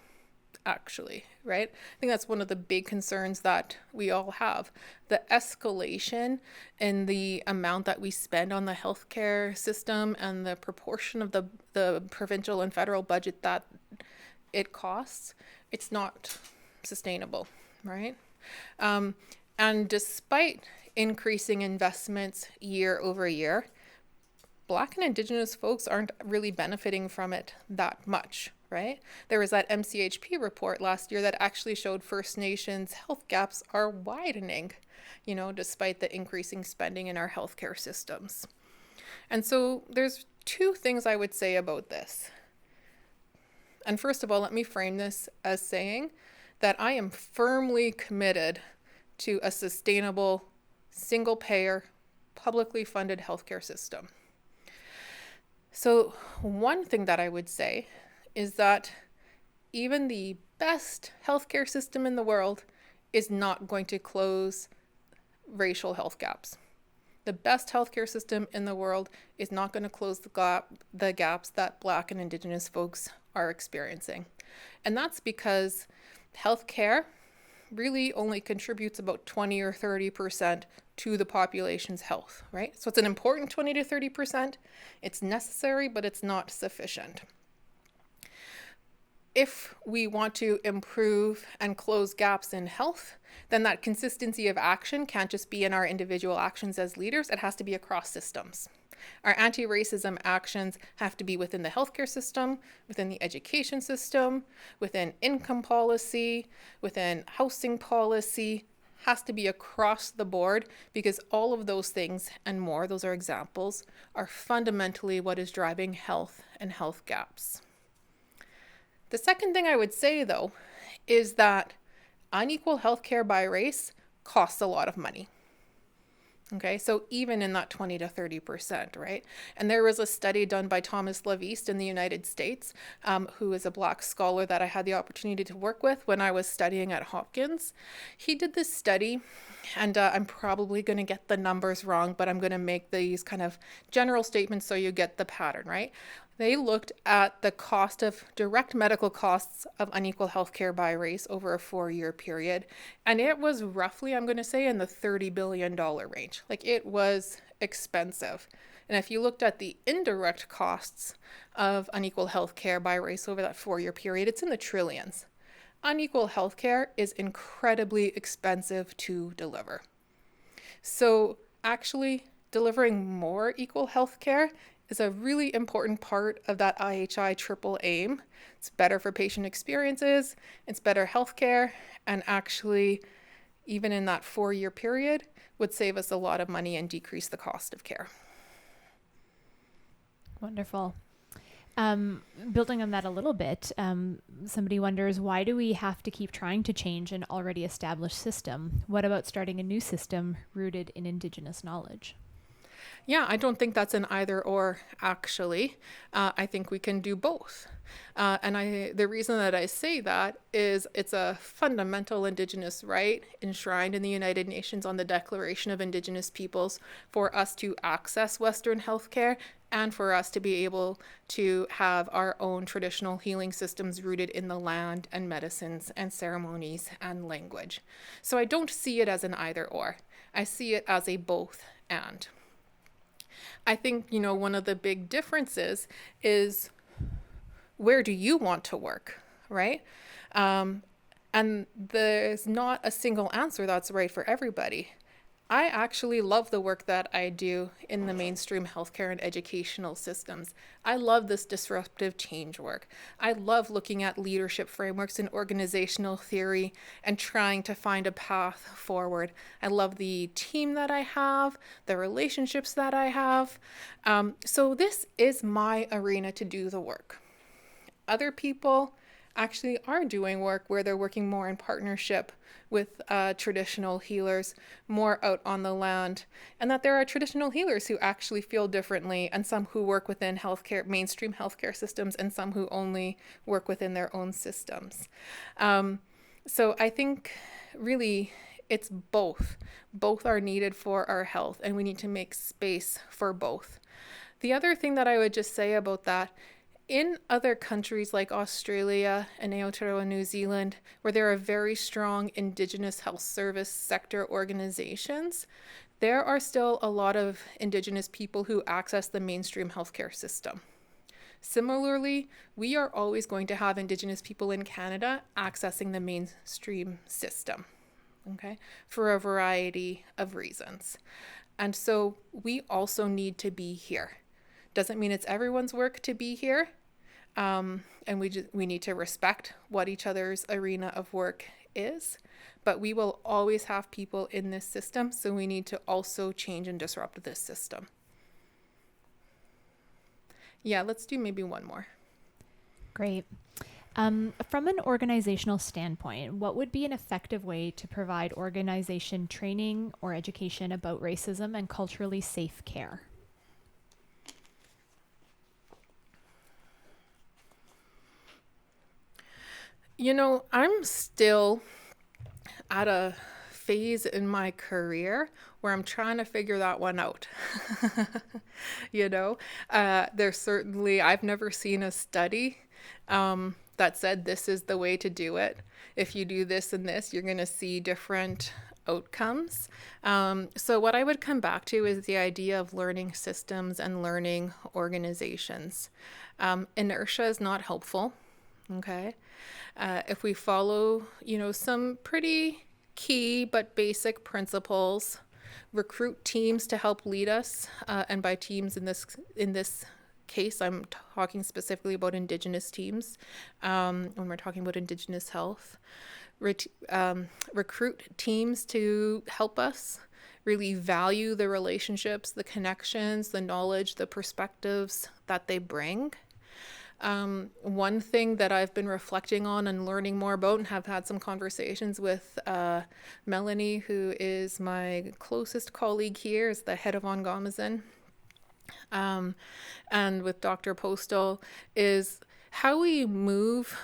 actually, right? I think that's one of the big concerns that we all have. The escalation in the amount that we spend on the healthcare system and the proportion of the provincial and federal budget that it costs, it's not sustainable, right? And despite increasing investments year over year, Black and Indigenous folks aren't really benefiting from it that much, right? There was that MCHP report last year that actually showed First Nations health gaps are widening, despite the increasing spending in our healthcare systems. And so there's two things I would say about this. And first of all, let me frame this as saying that I am firmly committed to a sustainable, single-payer, publicly funded healthcare system. So one thing that I would say is that even the best healthcare system in the world is not going to close racial health gaps. The best healthcare system in the world is not going to close the gaps that Black and Indigenous folks are experiencing. And that's because healthcare really only contributes about 20 or 30% to the population's health, right? So it's an important 20 to 30%. It's necessary, but it's not sufficient. If we want to improve and close gaps in health, then that consistency of action can't just be in our individual actions as leaders, it has to be across systems. Our anti-racism actions have to be within the healthcare system, within the education system, within income policy, within housing policy, has to be across the board, because all of those things and more, those are examples, are fundamentally what is driving health and health gaps. The second thing I would say, though, is that unequal healthcare by race costs a lot of money. Okay, so even in that 20 to 30%, right? And there was a study done by Thomas Leveist in the United States, who is a Black scholar that I had the opportunity to work with when I was studying at Hopkins. He did this study, and I'm probably going to get the numbers wrong, but I'm going to make these kind of general statements so you get the pattern, right? They looked at the cost of direct medical costs of unequal healthcare by race over a 4-year period. And it was roughly, I'm going to say, in the $30 billion range. Like, it was expensive. And if you looked at the indirect costs of unequal healthcare by race over that 4-year period, it's in the trillions. Unequal healthcare is incredibly expensive to deliver. So actually delivering more equal healthcare is a really important part of that IHI triple aim. It's better for patient experiences, it's better healthcare, and actually, even in that 4-year period, would save us a lot of money and decrease the cost of care. Wonderful. Building on that a little bit, somebody wonders, why do we have to keep trying to change an already established system? What about starting a new system rooted in Indigenous knowledge? Yeah, I don't think that's an either or, actually. I think we can do both. The reason that I say that is it's a fundamental Indigenous right enshrined in the United Nations on the Declaration of Indigenous Peoples for us to access Western healthcare and for us to be able to have our own traditional healing systems rooted in the land and medicines and ceremonies and language. So I don't see it as an either or. I see it as a both and. I think, one of the big differences is, where do you want to work, right? And there's not a single answer that's right for everybody. I actually love the work that I do in the mainstream healthcare and educational systems. I love this disruptive change work. I love looking at leadership frameworks and organizational theory and trying to find a path forward. I love the team that I have, the relationships that I have. So this is my arena to do the work. Other people actually are doing work where they're working more in partnership with traditional healers, more out on the land, and that there are traditional healers who actually feel differently, and some who work within healthcare, mainstream healthcare systems, and some who only work within their own systems. So I think really it's both. Both are needed for our health, and we need to make space for both. The other thing that I would just say about that, in other countries like Australia and Aotearoa, New Zealand, where there are very strong Indigenous health service sector organizations, there are still a lot of Indigenous people who access the mainstream healthcare system. Similarly, we are always going to have Indigenous people in Canada accessing the mainstream system, okay, for a variety of reasons. And so we also need to be here. Doesn't mean it's everyone's work to be here. And we need to respect what each other's arena of work is, but we will always have people in this system, so we need to also change and disrupt this system. Yeah, let's do maybe one more. Great. From an organizational standpoint, what would be an effective way to provide organization training or education about racism and culturally safe care? I'm still at a phase in my career where I'm trying to figure that one out. There's certainly, I've never seen a study that said this is the way to do it. If you do this and this, you're going to see different outcomes. So, what I would come back to is the idea of learning systems and learning organizations. Inertia is not helpful. Okay. If we follow, some pretty key but basic principles, recruit teams to help lead us, and by teams in this case, I'm talking specifically about Indigenous teams. When we're talking about Indigenous health, recruit teams to help us really value the relationships, the connections, the knowledge, the perspectives that they bring. One thing that I've been reflecting on and learning more about, and have had some conversations with Melanie, who is my closest colleague here, is the head of Ongamazin, and with Dr. Postal, is how we move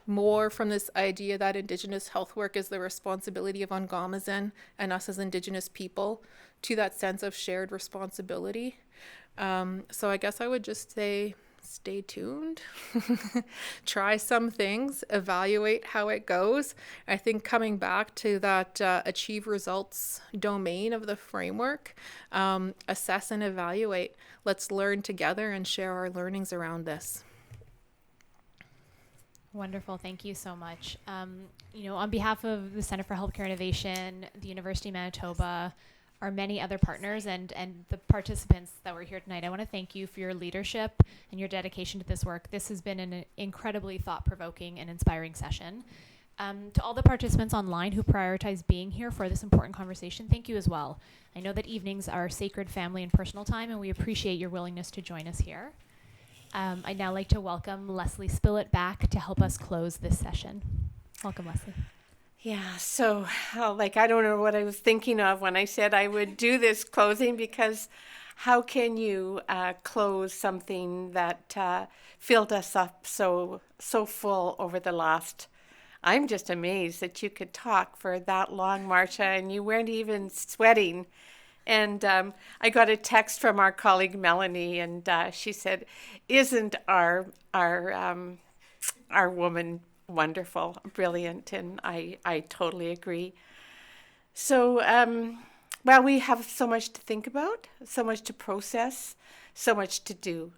more from this idea that Indigenous health work is the responsibility of Ongamazin and us as Indigenous people to that sense of shared responsibility. So I guess I would just say stay tuned, try some things, evaluate how it goes. I think coming back to that achieve results domain of the framework, assess and evaluate. Let's learn together and share our learnings around this. Wonderful. Thank you so much. On behalf of the Center for Healthcare Innovation, the University of Manitoba, our many other partners and the participants that were here tonight, I want to thank you for your leadership and your dedication to this work. This has been an incredibly thought-provoking and inspiring session. To all the participants online who prioritized being here for this important conversation, thank you as well. I know that evenings are sacred family and personal time, and we appreciate your willingness to join us here. I'd now like to welcome Leslie Spillett back to help us close this session. Welcome, Leslie. Yeah, so I don't know what I was thinking of when I said I would do this closing, because how can you close something that filled us up so full over the last... I'm just amazed that you could talk for that long, Marcia, and you weren't even sweating. And I got a text from our colleague Melanie, and she said, "Isn't our woman wonderful, brilliant?" And I totally agree. So, we have so much to think about, so much to process, so much to do.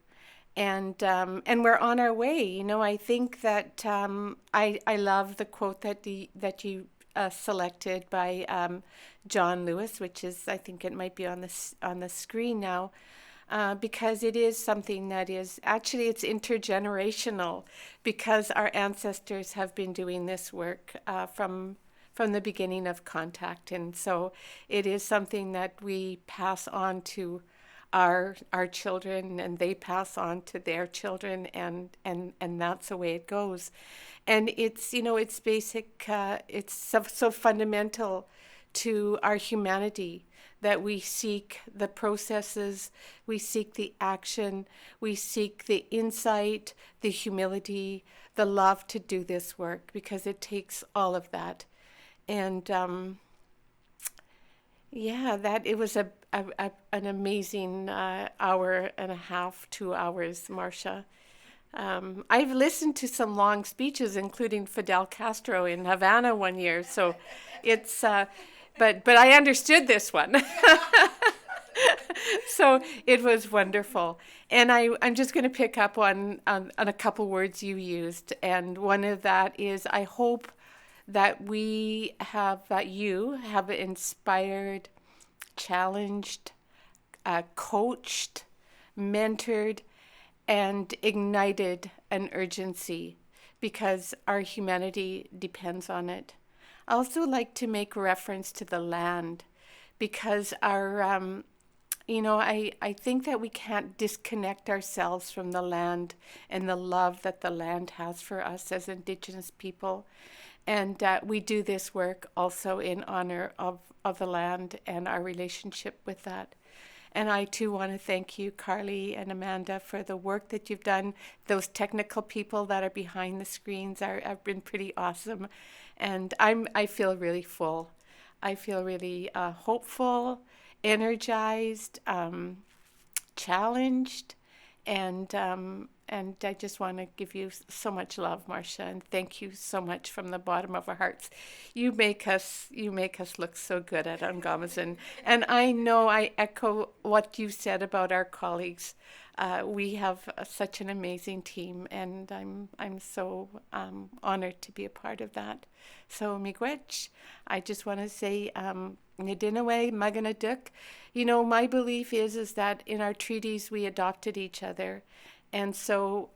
And we're on our way. I think that I love the quote that you selected by John Lewis, which is, I think it might be on the screen now, because it is something that is actually, it's intergenerational, because our ancestors have been doing this work from the beginning of contact, and so it is something that we pass on to our children, and they pass on to their children, and that's the way it goes. And it's it's basic, it's so fundamental to our humanity that we seek the processes, we seek the action, we seek the insight, the humility, the love to do this work, because it takes all of that. And that it was an amazing hour and a half, 2 hours, Marcia. I've listened to some long speeches, including Fidel Castro in Havana one year, so it's, but I understood this one. So it was wonderful. And I'm just going to pick up on a couple words you used, and one of that is, I hope that you have inspired, challenged, coached, mentored, and ignited an urgency, because our humanity depends on it. I also like to make reference to the land, because our, I think that we can't disconnect ourselves from the land and the love that the land has for us as Indigenous people. And we do this work also in honor of the land and our relationship with that. And I too want to thank you, Carly and Amanda, for the work that you've done. Those technical people that are behind the screens have been pretty awesome. And I feel really full. I feel really hopeful, energized, challenged, and I just want to give you so much love, Marcia, and thank you so much from the bottom of our hearts. You make us look so good at Ungamasan, and I know I echo what you said about our colleagues. We have such an amazing team, and I'm so honored to be a part of that. So miigwech, I just want to say Nadinaway, Maganaduk. You know, my belief is that in our treaties we adopted each other, and so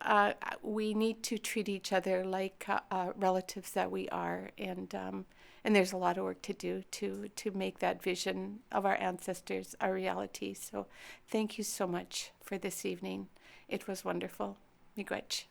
we need to treat each other like relatives that we are, and there's a lot of work to do to make that vision of our ancestors a reality. So thank you so much for this evening. It was wonderful. Miigwech.